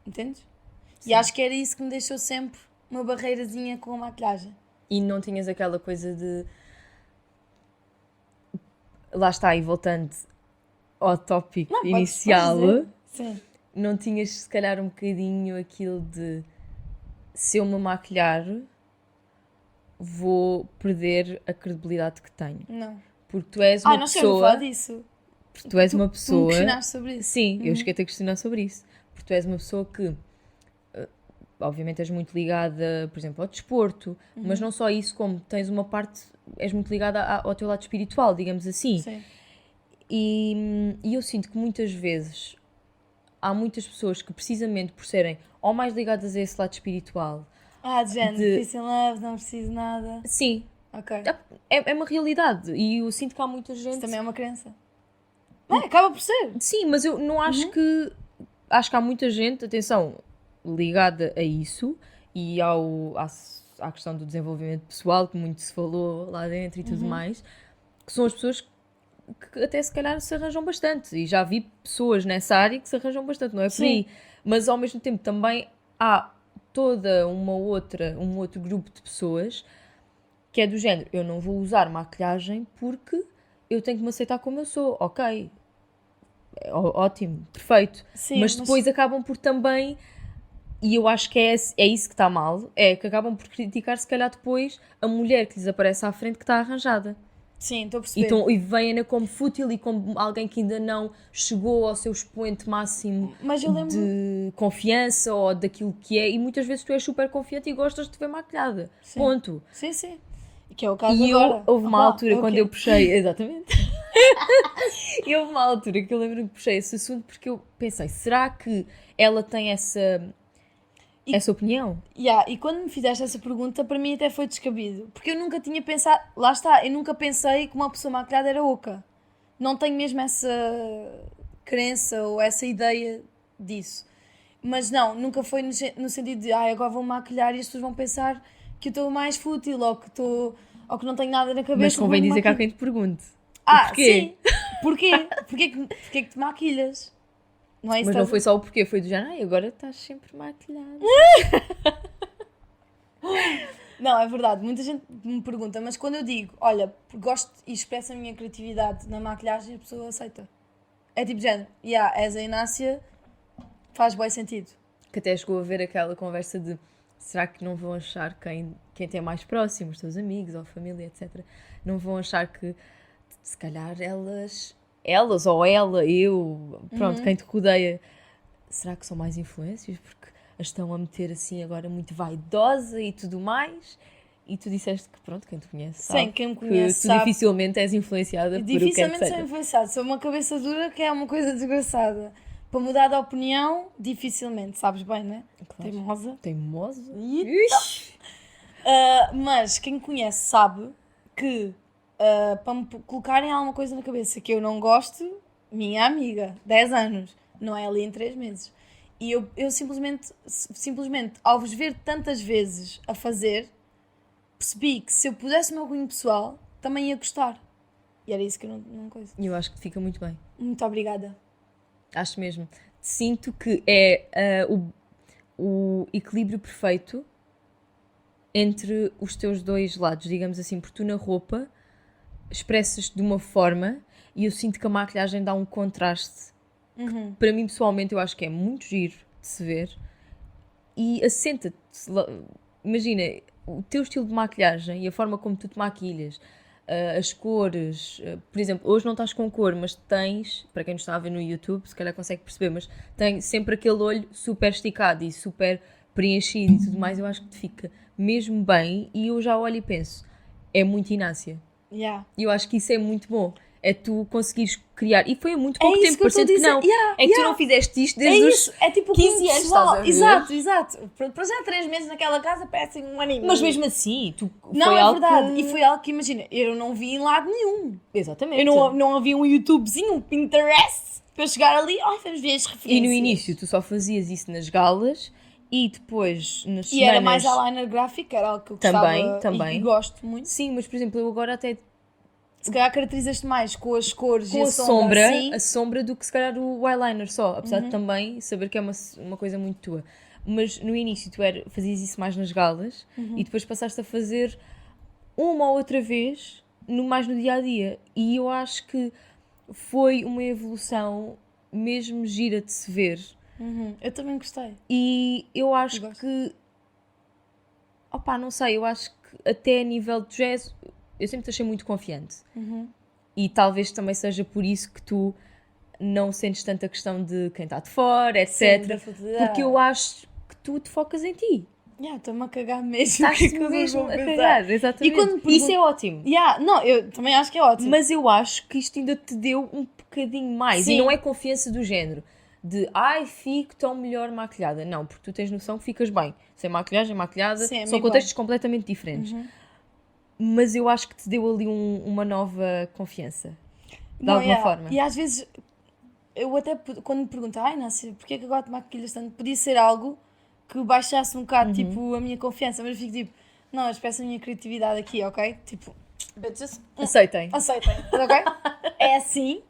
Entendes? E acho que era isso que me deixou sempre uma barreirazinha com a maquilhagem. E não tinhas aquela coisa de... Lá está, e voltando ao tópico Não, inicial, podes dizer. Sim. não tinhas se calhar um bocadinho aquilo de se eu me maquilhar vou perder a credibilidade que tenho. Não. Porque tu és uma Não sei, eu vou falar pessoa... disso. Porque tu és uma Tu me pessoa... questionaste sobre isso. Sim, eu cheguei-te a questionar sobre isso. Porque tu és uma pessoa que, obviamente, és muito ligada, por exemplo, ao desporto, mas não só isso, como tens uma parte, és muito ligada ao teu lado espiritual, digamos assim. Sim. E eu sinto que muitas vezes há muitas pessoas que, precisamente por serem ou mais ligadas a esse lado espiritual, De género, difícil love, não preciso nada. sim, Ok. é uma realidade. E eu sinto que há muita gente... Isso também é uma crença. Não, acaba por ser. Sim, mas eu não acho que... Acho que há muita gente, atenção, ligada a isso e à questão do desenvolvimento pessoal, que muito se falou lá dentro e tudo mais, que são as pessoas que até se calhar se arranjam bastante. E já vi pessoas nessa área que se arranjam bastante, não é por aí. Mas ao mesmo tempo também há toda um outro grupo de pessoas que é do género, eu não vou usar maquilhagem porque eu tenho que me aceitar como eu sou. Ok, ótimo, perfeito. Sim, mas depois acabam por também, e eu acho que é isso que está mal, é que acabam por criticar se calhar depois a mulher que lhes aparece à frente que está arranjada. Sim, estou a perceber. E veem-na como fútil e como alguém que ainda não chegou ao seu expoente máximo Mas eu lembro... de confiança ou daquilo que é, e muitas vezes tu és super confiante e gostas de te ver maquilhada. Sim. Ponto. Sim, sim. Que é o caso E agora. houve uma altura ok. quando eu puxei, exatamente, e houve uma altura que eu lembro que puxei esse assunto porque eu pensei, será que ela tem essa opinião? E quando me fizeste essa pergunta, para mim até foi descabido. Porque eu nunca tinha pensado... Lá está, eu nunca pensei que uma pessoa maquilhada era oca. Não tenho mesmo essa crença ou essa ideia disso. Mas não, nunca foi no sentido de agora vou maquilhar e as pessoas vão pensar que eu estou mais fútil ou que não tenho nada na cabeça. Mas convém porque me dizer que há maquilho. quem te pergunte. O porquê? Sim. Porquê? Porquê que te maquilhas? Não é isso Mas que não estás foi só o porquê, foi do género, agora estás sempre maquilhada. Não, é verdade. Muita gente me pergunta, mas quando eu digo, olha, gosto e expresso a minha criatividade na maquilhagem, a pessoa aceita. É tipo de género, és a Inácia, faz bom sentido. Que até chegou a ver aquela conversa de será que não vão achar quem tem mais próximo, os teus amigos ou família, etc. Não vão achar que se calhar elas ou ela, eu, pronto, quem te rodeia, será que são mais influências? Porque as estão a meter assim agora muito vaidosa e tudo mais. E tu disseste que pronto, quem te conhece sabe. Sim, quem me conhece que tu sabe. dificilmente és influenciada por o que é que Dificilmente sou seja. influenciada. Sou uma cabeça dura que é uma coisa desgraçada. Para mudar de opinião, dificilmente. Sabes bem, não é? Claro. Teimosa. Teimosa? Ixi. Mas quem me conhece sabe que para me colocarem alguma coisa na cabeça que eu não gosto, minha amiga, 10 anos, não é ali em 3 meses. E eu simplesmente, ao vos ver tantas vezes a fazer, percebi que se eu pusesse o meu cunho pessoal, também ia gostar. E era isso que eu não coisa. E eu acho que fica muito bem. Muito obrigada. Acho mesmo. Sinto que é o equilíbrio perfeito entre os teus dois lados, digamos assim, porque tu na roupa expressas de uma forma e eu sinto que a maquilhagem dá um contraste. Para mim, pessoalmente, eu acho que é muito giro de se ver e assenta-te. Imagina, o teu estilo de maquilhagem e a forma como tu te maquilhas, as cores, por exemplo, hoje não estás com cor, mas tens, para quem nos está a ver no YouTube, se calhar consegue perceber, mas tem sempre aquele olho super esticado e super preenchido e tudo mais, eu acho que te fica mesmo bem e eu já olho e penso, é muito Inácia. Yeah. E eu acho que isso é muito bom. É tu conseguires criar. E foi há muito pouco isso tempo, que eu estou a parecendo que dizer. não. Yeah, é que tu não fizeste isto desde os isso, é tipo 15 anos, estás a ver? Exato. Para já 3 meses naquela casa parecem um ano e meio. Mas mesmo assim, Não, foi é algo verdade. que... E foi algo que, imagina, eu não vi em lado nenhum. Exatamente. Eu não havia um YouTubezinho, um Pinterest, para eu chegar ali, vamos ver as referências. E no início tu só fazias isso nas galas e depois nas E semanas... era mais eyeliner gráfico, era algo que eu gostava Também. E gosto muito. Sim, mas por exemplo, eu agora até Se calhar caracterizas-te mais com as cores com e a sombra, assim. a sombra do que se calhar o eyeliner só, apesar de também saber que é uma coisa muito tua. Mas no início tu fazias isso mais nas galas e depois passaste a fazer uma ou outra vez mais no dia-a-dia. E eu acho que foi uma evolução mesmo gira de se ver. Eu também gostei. E eu acho Gosto. que... Opá, não sei, eu acho que até a nível de jazz... Eu sempre te achei muito confiante. E talvez também seja por isso que tu não sentes tanta questão de quem está de fora, etc. da futilidade. Porque eu acho que tu te focas em ti. Estou-me a cagar mesmo. Estás-te que é que eu mesmo vou a pensar? cagar, exatamente. E quando Isso é ótimo. não, eu também acho que é ótimo. Mas eu acho que isto ainda te deu um bocadinho mais. Sim. E não é confiança do género. De, fico tão melhor maquilhada. Não, porque tu tens noção que ficas bem. Sem maquilhagem, maquilhada. Sim, é são igual. contextos completamente diferentes. Mas eu acho que te deu ali uma nova confiança. De alguma forma. E às vezes, eu até, quando me pergunto, Nácia, porquê é que agora te maquilhas tanto? Podia ser algo que baixasse um bocado, tipo, a minha confiança. Mas eu fico tipo, não, eu peço a minha criatividade aqui, ok? Tipo, bitches, Aceitem. aceitem, ok? É assim.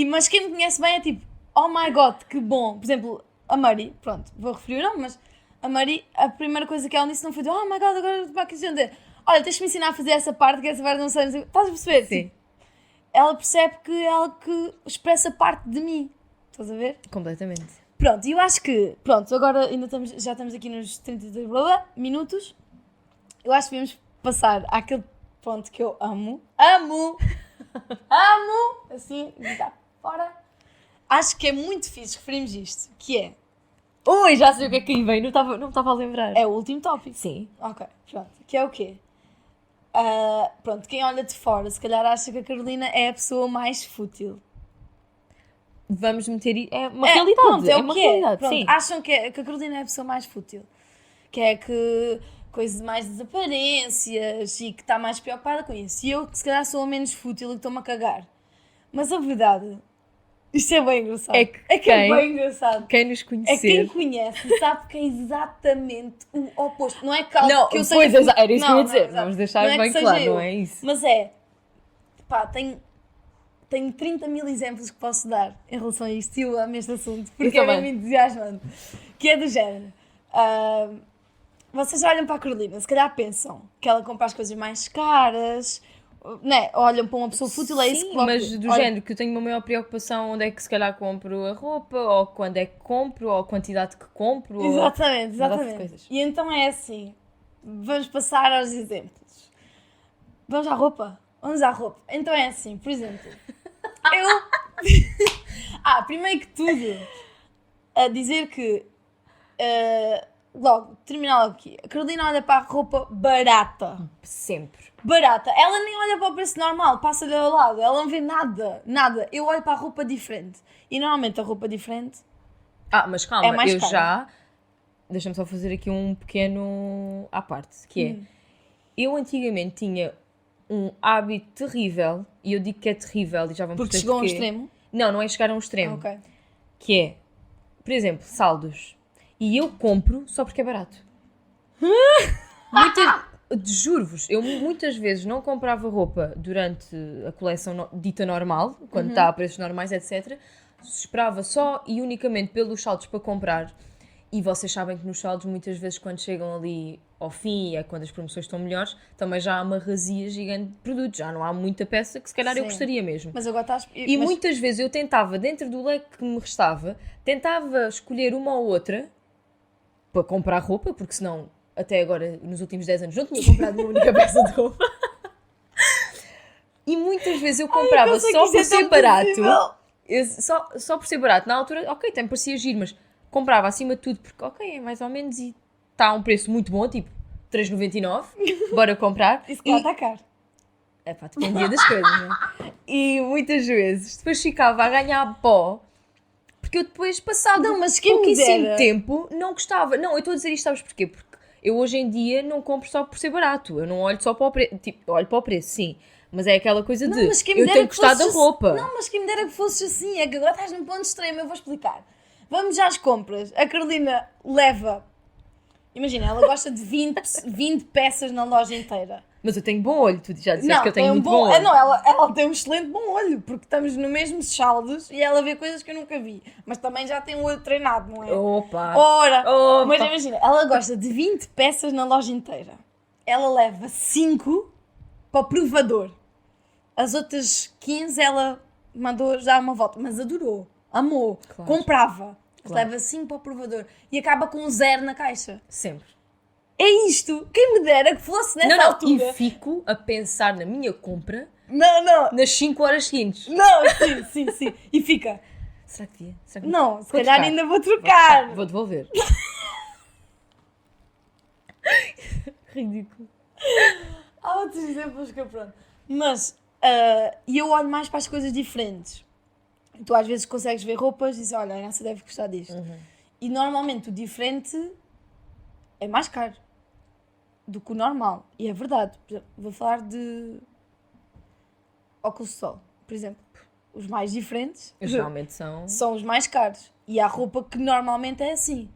Mas quem me conhece bem é tipo, oh my god, que bom. Por exemplo, a Mari, pronto, vou referir o nome, mas a Mari, a primeira coisa que ela disse não foi de, oh my god, agora te maquilhas. Olha, tens de me ensinar a fazer essa parte, que essa parte não sei. Estás a perceber? Sim. Tipo, ela percebe que é algo que expressa parte de mim. Estás a ver? Completamente. Pronto, e eu acho que, agora já estamos aqui nos 32 minutos. Eu acho que devemos passar àquele ponto que eu amo. Amo! Assim, está fora. Acho que é muito fixe referirmos isto, que é... Ui, já sei o que é que aí vem, não me estava a lembrar. É o último tópico. Sim. Ok, pronto. Que é o quê? Pronto, quem olha de fora, se calhar acha que a Carolina é a pessoa mais fútil. Vamos meter... É uma realidade. Pronto, é uma o que realidade, Pronto, sim. acham que a Carolina é a pessoa mais fútil. Que é que... coisas mais das aparências e que está mais preocupada com isso. E eu, que se calhar sou a menos fútil e que estou-me a cagar. Mas a verdade... Isto é bem engraçado. É bem engraçado. Quem nos conhecer... É quem conhece sabe que é exatamente o oposto. Não é que, Não, que eu pois, seja... era isso que eu ia dizer. exato. Vamos deixar Não é bem que claro, seja eu. não é isso. Mas tenho 30 mil exemplos que posso dar em relação a isto e eu amo este assunto, porque Eu é também. bem entusiasmante. Que é do género. Vocês olham para a Carolina, se calhar pensam que ela compra as coisas mais caras, né? Olham para uma pessoa fútil, é isso que Sim, mas do olha, género que eu tenho uma maior preocupação onde é que se calhar compro a roupa, ou quando é que compro, ou a quantidade que compro. ou- Exatamente, uma data de exatamente. coisas. E então é assim, vamos passar aos exemplos. Vamos à roupa? Vamos à roupa. Então é assim, por exemplo, eu... primeiro que tudo, a dizer que, terminar logo aqui, a Carolina olha para a roupa barata. Sempre. Barata. Ela nem olha para o preço normal, passa-lhe ao lado, ela não vê nada, nada. Eu olho para a roupa diferente. E normalmente a roupa diferente... Mas calma, É mais eu caro. já... Deixa-me só fazer aqui um pequeno à parte, que é... Eu antigamente tinha um hábito terrível, e eu digo que é terrível, e já vamos Porque perceber chegou a um porquê. extremo. Não, não é chegar a um extremo. Ok. Que é, por exemplo, saldos. E eu compro só porque é barato. Juro-vos, eu muitas vezes não comprava roupa durante a coleção dita normal, quando está a preços normais, etc. Esperava só e unicamente pelos saldos para comprar. E vocês sabem que nos saldos, muitas vezes, quando chegam ali ao fim, é quando as promoções estão melhores, também já há uma razia gigante de produtos. Já não há muita peça que se calhar eu Sim. gostaria mesmo. Mas agora estás... E muitas vezes eu tentava, dentro do leque que me restava, tentava escolher uma ou outra para comprar roupa, porque senão até agora, nos últimos 10 anos, não tinha comprado uma única peça de roupa. E muitas vezes eu comprava só por ser barato. Só por ser barato. Na altura, ok, até me parecia giro, mas comprava acima de tudo porque, ok, é mais ou menos e está a um preço muito bom, tipo 3,99, bora comprar. Isso claro está caro. Epá, dependia das coisas, não é? E muitas vezes depois ficava a ganhar pó, porque eu depois, passado pouquíssimo tempo, não gostava. Não, eu estou a dizer isto, sabes porquê? Porque eu hoje em dia não compro só por ser barato, eu não olho só para o preço, tipo, olho para o preço, sim, mas é aquela coisa de, eu tenho que gostar da roupa. Não, mas quem me dera que fosse assim, é que agora estás num ponto extremo, eu vou explicar. Vamos já às compras, a Carolina leva, imagina, ela gosta de 20 peças na loja inteira. Mas eu tenho bom olho, tu já disseste que eu tenho muito bom olho. Não, ela tem um excelente bom olho, porque estamos no mesmo saldos e ela vê coisas que eu nunca vi. Mas também já tem um olho treinado, não é? Opa! Mas imagina, ela gosta de 20 peças na loja inteira. Ela leva 5 para o provador. As outras 15 ela mandou já uma volta, mas adorou, amou, comprava. Leva 5 para o provador e acaba com 0 na caixa. Sempre. É isto. Quem me dera que fosse nessa altura. E fico a pensar na minha compra não. nas 5 horas seguintes. Não, sim. E fica. Será que devia? Não, se calhar ainda vou trocar. Vou devolver. Ridículo. Há outros exemplos que eu pronto. Mas, e eu olho mais para as coisas diferentes. Tu às vezes consegues ver roupas e dizes, olha, a Inês deve gostar disto. E normalmente o diferente é mais caro do que o normal. E é verdade. Por exemplo, vou falar de óculos de sol, por exemplo. Os mais diferentes geralmente são os mais caros. E há roupa que normalmente é assim.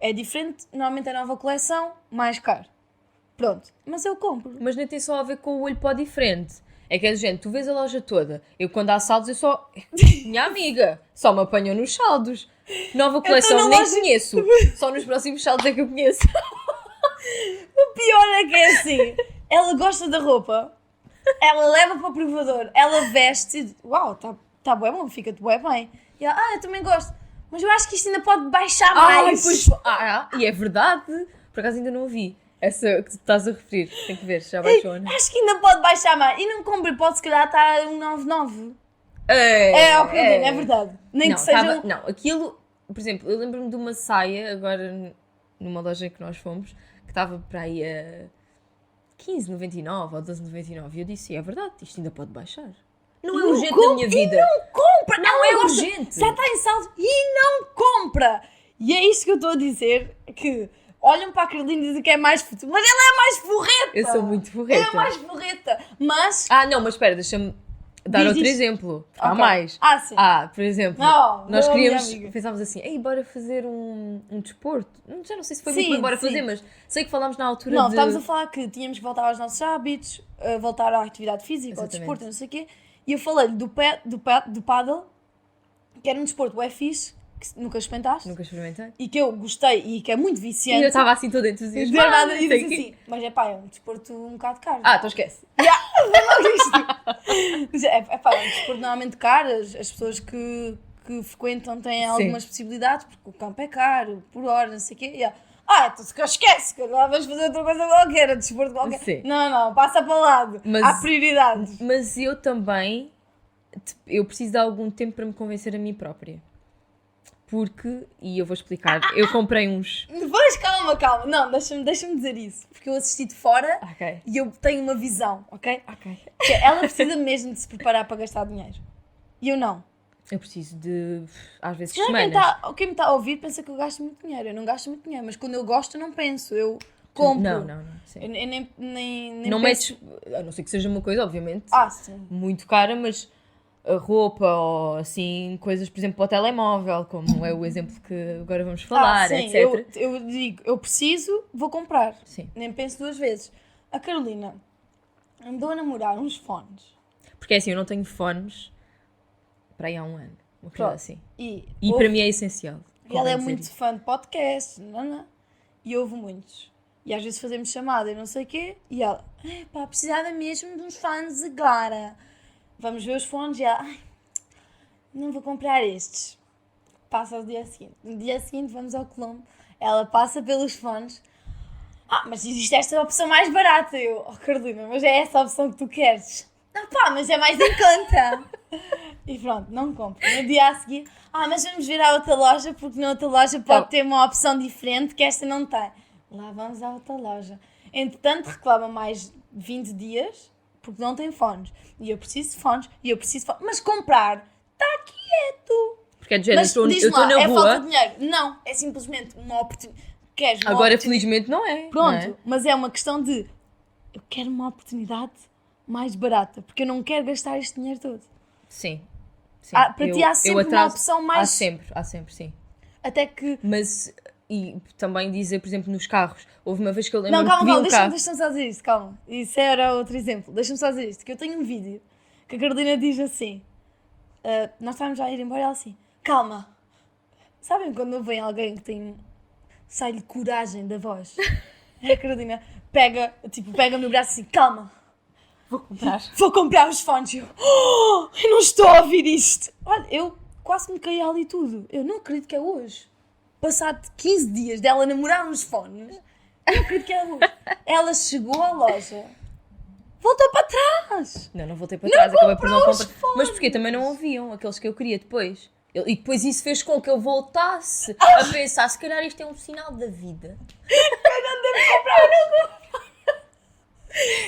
É diferente, normalmente é nova coleção, mais caro. Pronto. Mas eu compro. Mas nem tem só a ver com o olho para o diferente. É que é gente, tu vês a loja toda. Eu quando há saldos, eu só... Minha amiga, só me apanhou nos saldos. Nova coleção, nem conheço. Só nos próximos saldos é que eu conheço. O pior é que é assim. Ela gosta da roupa. Ela leva para o provador. Ela veste e... Uau, tá bué bom, fica-te bué bem. E ela, eu também gosto. Mas eu acho que isto ainda pode baixar mais. E é verdade. Por acaso ainda não ouvi. Essa que tu estás a referir. Tem que ver, já baixou, não é? Acho que ainda pode baixar mais. E não compre, pode se calhar estar a 1,99. É o que eu digo, é verdade. Nem não, que seja... Não, aquilo... Por exemplo, eu lembro-me de uma saia, agora numa loja em que nós fomos, que estava para aí a 15,99 ou 12,99. E eu disse, é verdade, isto ainda pode baixar. Não é urgente na minha vida. E não compra. Não é urgente. Já está em saldo e não compra. E é isto que eu estou a dizer, que... Olham para a Carolina e dizem que é mais futuro, mas ela é mais forreta. Eu sou muito forreta. Ela é mais forreta, mas... não, mas espera, deixa-me dar outro exemplo. Há mais. Sim. Por exemplo, nós pensámos assim, bora fazer um desporto. Já não sei se foi muito bem bora fazer, mas sei que falámos na altura Não, estávamos a falar que tínhamos que voltar aos nossos hábitos, voltar à atividade física, ao desporto, não sei o quê. E eu falei-lhe do paddle, que era um desporto bué fixe, que nunca experimentaste. Nunca experimentei. E que eu gostei e que é muito viciante. E eu estava assim toda entusiasmada. E disse assim, mas é um desporto um bocado caro. Então esquece. É um desporto normalmente caro, as pessoas que frequentam têm algumas possibilidades, porque o campo é caro, por hora, não sei o quê. Então se esquece, que agora vamos fazer outra coisa qualquer, desporto qualquer. Sim. Não, passa para o lado. Há prioridades. Mas eu também, eu preciso de algum tempo para me convencer a mim própria. Porque, e eu vou explicar, eu comprei uns... Depois, calma. Não, deixa-me dizer isso. Porque eu assisti de fora e eu tenho uma visão, ok? Que ela precisa mesmo de se preparar para gastar dinheiro. E eu não. Eu preciso de, às vezes, Já semanas. Quem me está a ouvir pensa que eu gasto muito dinheiro. Eu não gasto muito dinheiro, mas quando eu gosto eu não penso. Eu compro. Não. Sim. Eu nem não penso... metes, a não ser que seja uma coisa, obviamente, sim. muito cara, mas... a roupa ou assim, coisas, por exemplo, para o telemóvel, como é o exemplo que agora vamos falar, sim, etc. Eu digo, eu preciso, vou comprar. Sim. Nem penso 2 vezes. A Carolina andou a namorar uns fones. Porque é assim, eu não tenho fones para aí há um ano. Uma coisa assim. E para mim é essencial. E ela é muito fã de podcasts, e ouve muitos. E às vezes fazemos chamada e não sei o quê, e ela, precisava mesmo de uns fones agora. Vamos ver os fones e ela, não vou comprar estes. Passa ao dia seguinte. No dia seguinte vamos ao Colombo. Ela passa pelos fones. mas existe esta opção mais barata. Eu, Carolina, mas é essa a opção que tu queres? Não, pá, mas é mais em conta. E pronto, não compro. No dia a seguir, mas vamos ver à outra loja, porque na outra loja pode ter uma opção diferente que esta não tem. Lá vamos à outra loja. Entretanto, reclama mais 20 dias, porque não tem fones. E eu preciso de fones, mas comprar, está quieto. Porque é de género, Mas eu diz-me estou lá, na é rua. falta de dinheiro? Não, é simplesmente uma oportunidade. Queres uma Agora, oportunidade? felizmente, não é. Pronto, não é? mas é uma questão de eu quero uma oportunidade mais barata, porque eu não quero gastar este dinheiro todo. Sim. Para ti há sempre uma opção mais. Há sempre, sim. Até que. Mas, e também dizer, por exemplo, nos carros, houve uma vez que eu lembro Não, calma, que vi um carro. deixa-me só dizer isto, calma. Isso era outro exemplo. Deixa-me só dizer isto, que eu tenho um vídeo que a Carolina diz assim, nós estávamos já a ir embora e ela assim, calma. Sabem quando vem alguém que tem, sai-lhe coragem da voz? A Carolina pega-me no braço assim, calma. Vou comprar os fones. Eu não estou a ouvir isto. Olha, eu quase me caí ali tudo. Eu não acredito que é hoje. Passado 15 dias dela namorar uns fones, eu não acredito que é hoje. Ela chegou à loja, voltou para trás. Não voltei para trás, acabei por não comprou os comprar. fones. Mas porque também não ouviam aqueles que eu queria depois. E depois isso fez com que eu voltasse a pensar, se calhar isto é um sinal da vida.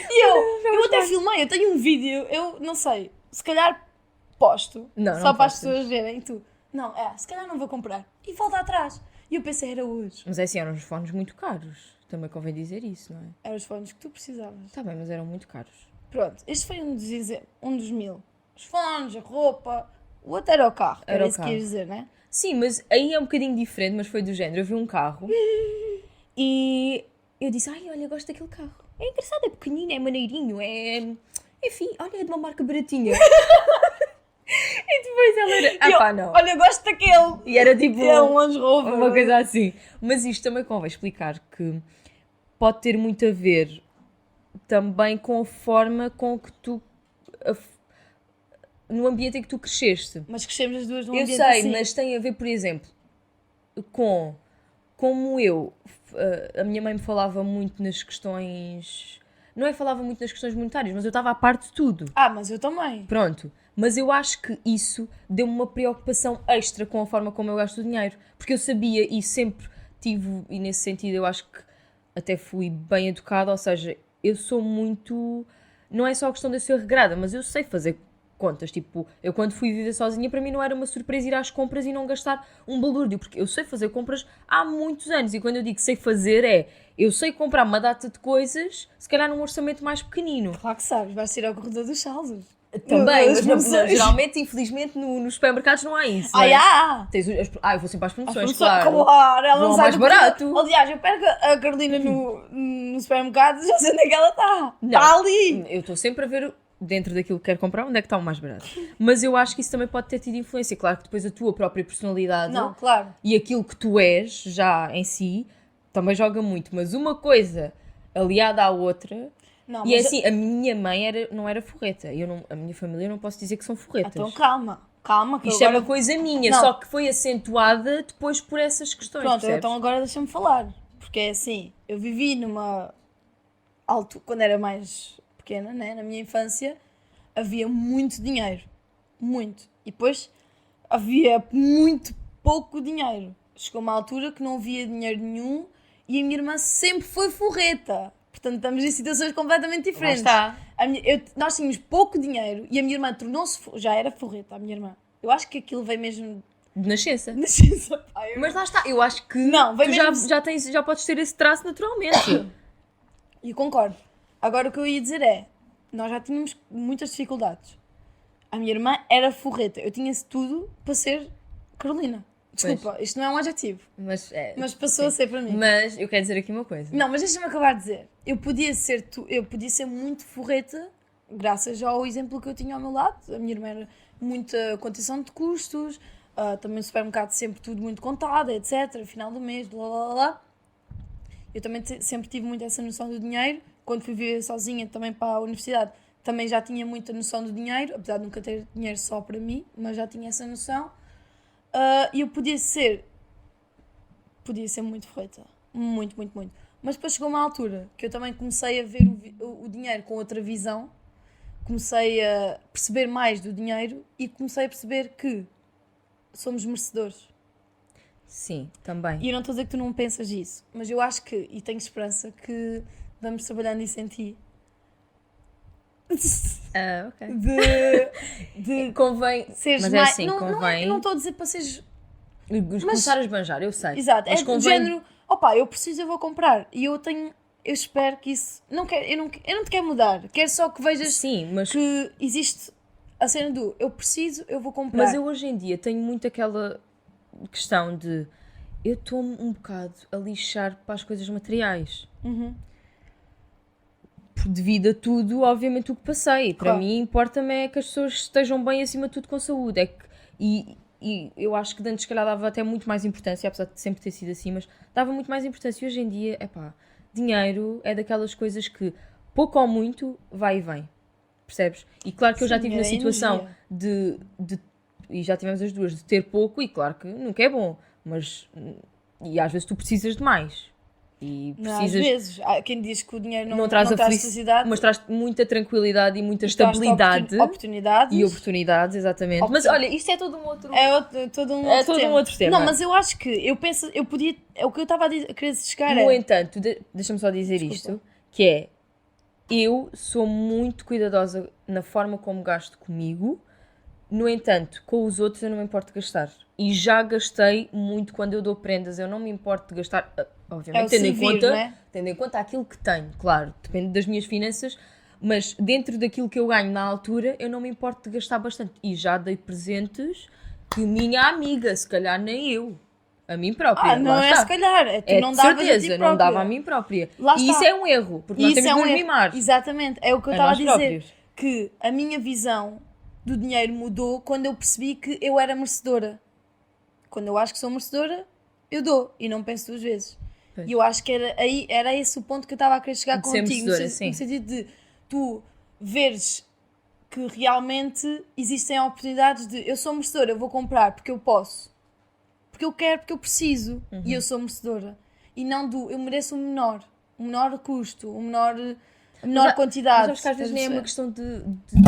E eu até filmei, eu tenho um vídeo, eu não sei, se calhar posto, Não só para as postas. pessoas verem. E tu, não, se calhar não vou comprar. E volta atrás. E eu pensei, era hoje. Mas assim, eram uns fones muito caros. Também convém dizer isso, não é? Eram os fones que tu precisavas. Está bem, mas eram muito caros. Pronto, este foi um dos 1000. Os fones, a roupa, o outro era o carro. Era Era o isso que carro. queres dizer, não é? Sim, mas aí é um bocadinho diferente, mas foi do género. Eu vi um carro e eu disse, olha, gosto daquele carro. É engraçado, é pequenino, é maneirinho, enfim, olha, é de uma marca baratinha. E depois ela era, não. Olha, eu gosto daquele. E era tipo É um Range Rover. uma coisa assim. Mas isto também convém explicar que pode ter muito a ver também com a forma com que tu... no ambiente em que tu cresceste. Mas crescemos as duas num Eu ambiente sei, assim. mas tem a ver, por exemplo, com como a minha mãe me falava muito nas questões... Não é falava muito nas questões monetárias, mas eu estava à parte de tudo. Mas eu também. Pronto. Mas eu acho que isso deu-me uma preocupação extra com a forma como eu gasto o dinheiro. Porque eu sabia e sempre tive, e nesse sentido eu acho que até fui bem educada, ou seja, eu sou muito... Não é só a questão de eu ser regrada, mas eu sei fazer contas. Tipo, eu quando fui viver sozinha, para mim não era uma surpresa ir às compras e não gastar um balúrdio, porque eu sei fazer compras há muitos anos. E quando eu digo sei fazer eu sei comprar uma data de coisas, se calhar num orçamento mais pequenino. Claro que sabes, vais ir ao corredor dos saldos. Também, As mas não, promoções. geralmente, infelizmente, nos supermercados não há isso. não é? Tens eu vou sempre às promoções, claro. Claro, ela Vão não ao sai mais do barato. corredor. Aliás, eu pego a Carolina no supermercado e já sei onde é que ela está. Não, Está ali. Eu estou sempre a ver dentro daquilo que quero comprar onde é que está o mais barato. Mas eu acho que isso também pode ter tido influência. Claro que depois a tua própria personalidade Não, claro. e aquilo que tu és já em si também joga muito. Mas uma coisa aliada à outra... Não, E é mas assim, a minha mãe não era forreta. A minha família eu não posso dizer que são forretas. então calma. Que Isto é agora... uma coisa minha, Não. só que foi acentuada depois por essas questões. Pronto, percebes? então agora deixa-me falar. Porque é assim, eu vivi numa altura, quando era mais pequena, né, na minha infância, havia muito dinheiro. Muito. E depois havia muito pouco dinheiro. Chegou uma altura que não havia dinheiro nenhum e a minha irmã sempre foi forreta. Portanto, estamos em situações completamente diferentes. Lá está. Nós tínhamos pouco dinheiro e a minha irmã tornou-se... Já era forreta, a minha irmã. Eu acho que aquilo veio mesmo... De nascença. Nascença, pai. Mas lá está, eu acho que Não, vem tu mesmo- já podes ter esse traço naturalmente. E concordo. Agora o que eu ia dizer é... Nós já tínhamos muitas dificuldades. A minha irmã era forreta. Eu tinha-se tudo para ser Carolina. Desculpa, isto não é um adjetivo. Mas Passou a ser para mim. Mas eu quero dizer aqui uma coisa. Não, mas deixa-me acabar de dizer. Eu podia ser muito forreta, graças ao exemplo que eu tinha ao meu lado. A minha irmã era muita contenção de custos, também no supermercado sempre tudo muito contado, etc. Final do mês, blá blá blá, blá. Eu também sempre tive muito essa noção do dinheiro. Quando fui viver sozinha também para a universidade, também já tinha muita noção do dinheiro, apesar de nunca ter dinheiro só para mim, mas já tinha essa noção. E eu podia ser muito forreta. Muito, muito, muito. Mas depois chegou uma altura que eu também comecei a ver o dinheiro com outra visão, comecei a perceber mais do dinheiro e comecei a perceber que somos merecedores. Sim, também. E eu não estou a dizer que tu não pensas isso, mas eu acho que, e tenho esperança, que vamos trabalhando isso em ti. Ok. De Convém. seres Mas mais. é assim, não, convém. eu não estou a dizer para seres. Começar a esbanjar, eu sei. Exato, Mas é do convém. género, opa, eu preciso, eu vou comprar. E eu espero que isso. Eu não te quero mudar, quero só que vejas Sim, mas. que existe a cena do eu preciso, eu vou comprar. Mas eu hoje em dia tenho muito aquela questão de. Eu estou-me um bocado a lixar para as coisas materiais. Devido a tudo, obviamente, o que passei. Para Claro. mim, importa-me é que as pessoas estejam bem acima de tudo com saúde. E eu acho que antes, se calhar, dava até muito mais importância, apesar de sempre ter sido assim, mas dava muito mais importância. E hoje em dia, dinheiro é daquelas coisas que, pouco ou muito, vai e vem. Percebes? E claro que eu já Sim, tive na é situação e já tivemos as duas, de ter pouco, e claro que nunca é bom, mas. E às vezes tu precisas de mais. E Não, às precisas. vezes, há quem diz que o dinheiro não traz a felicidade, mas traz muita tranquilidade e muita e traz-te estabilidade oportunidades. e oportunidades, exatamente. Mas olha, isto é todo um outro. Todo um É outro todo tema. um outro tema. Não, mas eu acho que eu podia. É o que eu estava a querer chegar. No entanto, deixa-me só dizer Desculpa. isto, que é, eu sou muito cuidadosa na forma como gasto comigo, no entanto, com os outros eu não me importo de gastar. E já gastei muito quando eu dou prendas, eu não me importo de gastar, obviamente, tendo em conta aquilo que tenho, claro, depende das minhas finanças, mas dentro daquilo que eu ganho na altura, eu não me importo de gastar bastante. E já dei presentes que minha amiga, se calhar nem eu. A mim própria. Não lá é está. se calhar. É tu É não de davas certeza, a ti não própria. dava a mim própria. Lá E está. isso é um erro, porque nós Isso temos de nos erro. mimar. Exatamente. É o que eu A estava a nós dizer. próprios. Que a minha visão do dinheiro mudou quando eu percebi que eu era merecedora. Quando eu acho que sou merecedora, eu dou. E não penso duas vezes. Pois. E eu acho que era esse o ponto que eu estava a querer chegar De ser contigo. merecedora, sim. No sentido de tu veres que realmente existem oportunidades de eu sou merecedora, eu vou comprar porque eu posso. Porque eu quero, porque eu preciso. E eu sou merecedora. E não eu mereço o menor custo, a menor quantidade. Mas acho que às vezes nem é uma questão de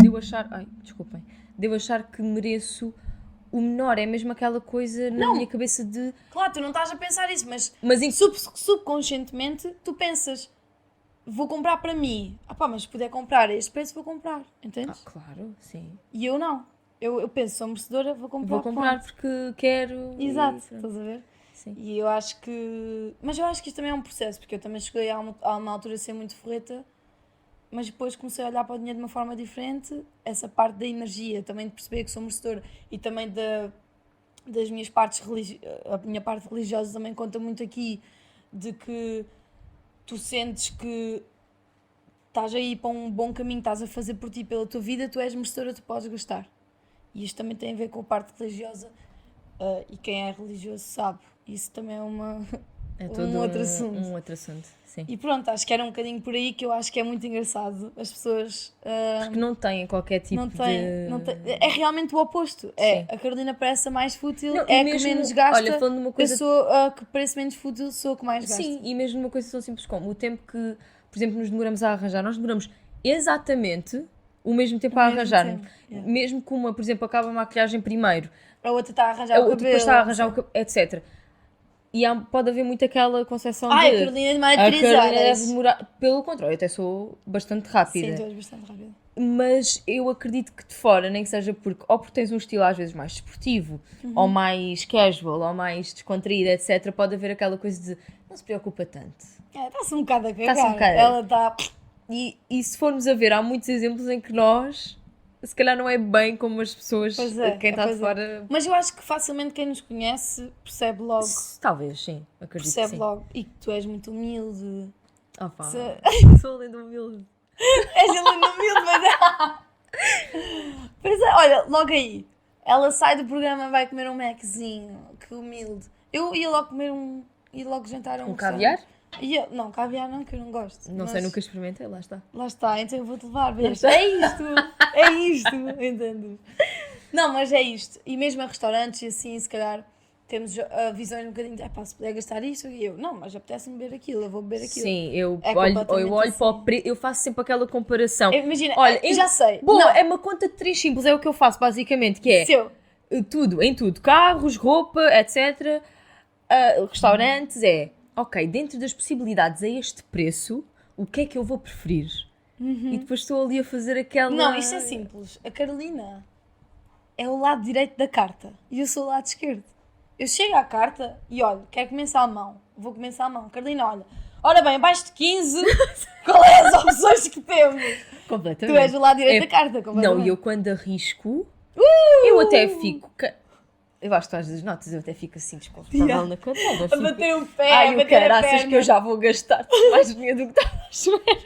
eu achar... Ai, desculpem. De eu achar que mereço o menor. É mesmo aquela coisa na minha cabeça de... Claro, tu não estás a pensar isso, mas em... subconscientemente tu pensas, vou comprar para mim. Mas se puder comprar a este preço, vou comprar. Entendes? Claro, sim. E eu não. Eu penso, sou merecedora, vou comprar. Vou comprar porque quero... Exato, e estás a ver? Sim. E eu acho que... Mas eu acho que isto também é um processo, porque eu também cheguei a uma altura a ser muito forreta, mas depois comecei a olhar para o dinheiro de uma forma diferente, essa parte da energia, também de perceber que sou merecedora e também das minhas partes a minha parte religiosa também conta muito aqui, de que tu sentes que estás aí para um bom caminho, estás a fazer por ti, pela tua vida, tu és merecedora, tu podes gastar. E isto também tem a ver com a parte religiosa, e quem é religioso sabe. Isso também é um outro assunto. Um outro assunto, sim. E pronto, acho que era um bocadinho por aí que eu acho que é muito engraçado. As pessoas... Porque não têm qualquer tipo não tem. É realmente o oposto. Sim. A Carolina parece a mais fútil, Não, é e a que mesmo- menos gasta. olha, falando de uma coisa- Eu sou a que parece menos fútil, sou a que mais gasta. Sim, e mesmo uma coisa tão simples como o tempo que, por exemplo, nos demoramos a arranjar, nós demoramos exatamente o mesmo tempo a mesmo arranjar. tempo, yeah. Mesmo que uma, por exemplo, acaba a maquilhagem primeiro, A outra está a arranjar a o outra cabelo. depois está a arranjar o cabelo, etc. E pode haver muito aquela concepção A de... Carolina demora a 3 Carolina horas. deve demorar... Pelo contrário, eu até sou bastante rápida. Sim, tu és bastante rápida. Mas eu acredito que de fora, nem que seja porque ou porque tens um estilo às vezes mais desportivo, ou mais casual, ou mais descontraído, etc., pode haver aquela coisa de não se preocupa tanto. Está-se um bocado a cagar. Está-se um bocado. Ela está... E se formos a ver, há muitos exemplos em que nós, se calhar não é bem como as pessoas, Pois é, quem está de pois é. fora... Mas eu acho que facilmente quem nos conhece percebe logo. Talvez, sim, acredito que Percebe sim. logo. E que tu és muito humilde. Opa, Se- sou linda humilde. És linda humilde, mas... Pois é, olha, logo aí. Ela sai do programa, vai comer um Maczinho. Que humilde. Eu ia logo comer ia logo jantar a um caviar? restaurante. Não, caviar não, que eu não gosto. Não mas sei, nunca experimentei, lá está. Lá está, então eu vou-te levar, vês? está. É isto, entendes? Não, mas é isto. E mesmo a restaurantes e assim, se calhar, temos visões um bocadinho de, se puder gastar isto, e eu, não, mas apetece-me beber aquilo, eu vou beber aquilo. Sim, eu É olho completamente para o assim. preço, eu faço sempre aquela comparação. Imagina, Olha, já sei. Boa, Não, é uma conta de 3 simples, é o que eu faço basicamente, que é seu. em tudo, carros, roupa, etc. Restaurantes, ok, dentro das possibilidades a este preço, o que é que eu vou preferir? E depois estou ali a fazer aquela... Não, isto é simples. A Carolina é o lado direito da carta e eu sou o lado esquerdo. Eu chego à carta e olho, quero comer salmão. Vou comer salmão. Carolina, olha. Ora bem, abaixo de 15, qual é as opções que temos? Completamente. Tu és o lado direito da carta, completamente. Não, e eu quando arrisco, eu até fico... Eu acho que tu às vezes notas, eu até fico assim desconfortável na conta. A bater o pé, Ai, a o bater a caraças perna. que eu já vou gastar mais dinheiro do que estava a chover.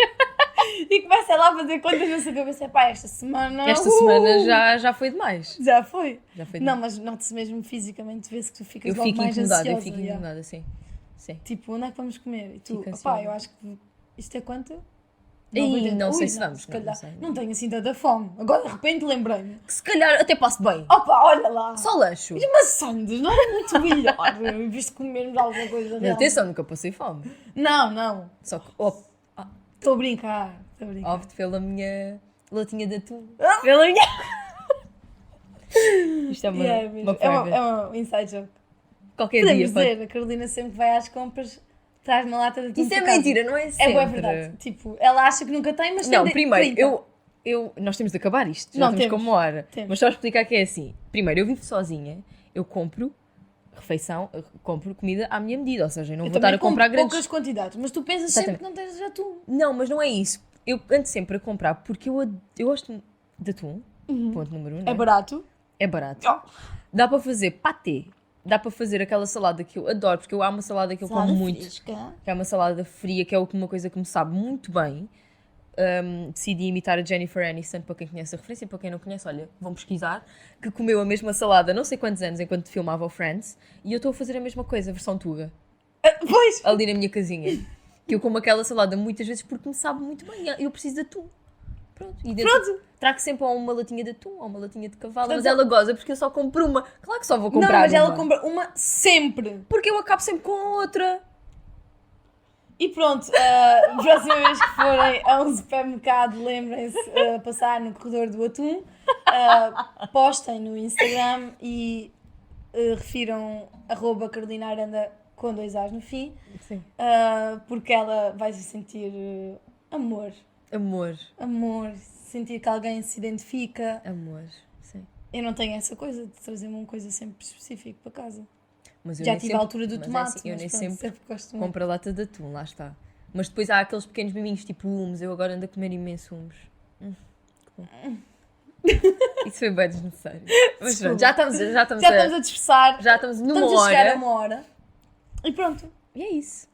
E começa lá a fazer contas na sua cabeça. Pá, esta semana... Esta semana já foi demais. Já foi. Já foi Não, demais. mas nota-se mesmo fisicamente, vê-se que tu ficas Eu logo fico mais incomodada, ansiosa. eu fico incomodada, sim. Tipo, onde é que vamos comer? E tu, Fico opá, ansiosa. eu acho que isto é quanto? Ih, 9,80. não sei Ui, se vamos, se não, calhar. não sei. Não tenho assim tanta fome. Agora de repente lembrei-me. Que se calhar até passo bem. Opa, olha lá. Só lancho. Os maçãs não era muito melhor, em vez de comermos alguma coisa Mas real. atenção, nunca passei fome. Não. Só que Estou a brincar. opto pela minha latinha de atum. Pela minha... Isto é uma, Yeah, mesmo. uma private. É uma inside joke. Qualquer Podemos dia. pode- dizer, a Carolina sempre que vai às compras traz uma lata de atum Isso é para casa. mentira, não é É sempre. boa, é verdade. Tipo, ela acha que nunca tem, mas Não, tem primeiro, 30. nós temos de acabar isto, já Não, estamos temos. com uma hora. Temos. Mas só explicar que é assim. Primeiro, eu vivo sozinha, eu compro refeição, compro comida à minha medida, ou seja, eu não Eu vou estar a também comprar compro grandes... poucas quantidades, mas tu pensas sempre que não tens atum. Não, mas não é isso. Eu ando sempre a comprar porque eu gosto de atum, ponto número 1, É barato. É barato. Dá para fazer patê, dá para fazer aquela salada que eu adoro, porque há uma salada que eu como muito, Fresca. que é uma salada fria, que é uma coisa que me sabe muito bem. Decidi imitar a Jennifer Aniston, para quem conhece a referência, para quem não conhece, olha, vão pesquisar, que comeu a mesma salada não sei quantos anos enquanto filmava o Friends, e eu estou a fazer a mesma coisa, versão tuga, Pois. ali na minha casinha. Que eu como aquela salada muitas vezes porque me sabe muito bem, eu preciso de atum. Pronto. E dentro, trago sempre ou uma latinha de atum ou uma latinha de cavalo, mas ela goza porque eu só compro uma. Claro que só vou comprar Não, mas ela uma. compra uma sempre. Porque eu acabo sempre com a outra. E pronto, próxima vez que forem a um supermercado, lembrem-se passar no corredor do atum, postem no Instagram e refiram @CarolinaAranda com 2 A's no fim, Sim. porque ela vai se sentir amor, sentir que alguém se identifica. Amor. Sim. Eu não tenho essa coisa de trazer uma coisa sempre específica para casa. Mas eu Já nem tive sempre, a altura do mas é tomate, assim, eu mas nem pronto, sempre gosto muito. compro a lata de atum, lá está. Mas depois há aqueles pequenos miminhos tipo humos, eu agora ando a comer imenso humos. Que bom. Isso foi bem desnecessário. Mas pronto, já estamos a dispersar. já estamos numa Estamos a chegar a hora. uma hora. E pronto. E é isso.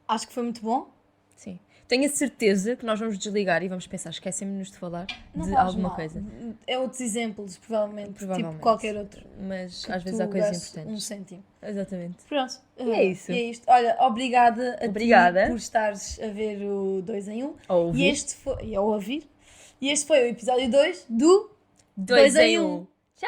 Acho que foi muito bom. Sim. Tenho a certeza que nós vamos desligar e vamos pensar, esquecemos-nos de falar Não de faz alguma mal. coisa. É outros exemplos, provavelmente. Provavelmente. Tipo qualquer outro. Mas Que às vezes tu há coisas gastes importantes. 1 cêntimo. Exatamente. Pronto. E é isso. E é isto. Olha, obrigada a Obrigada. ti por estares a ver o 2 em 1. A ouvir. E este foi... E a ouvir. E este foi o episódio 2 do 2 em em 1. 1. Tchau!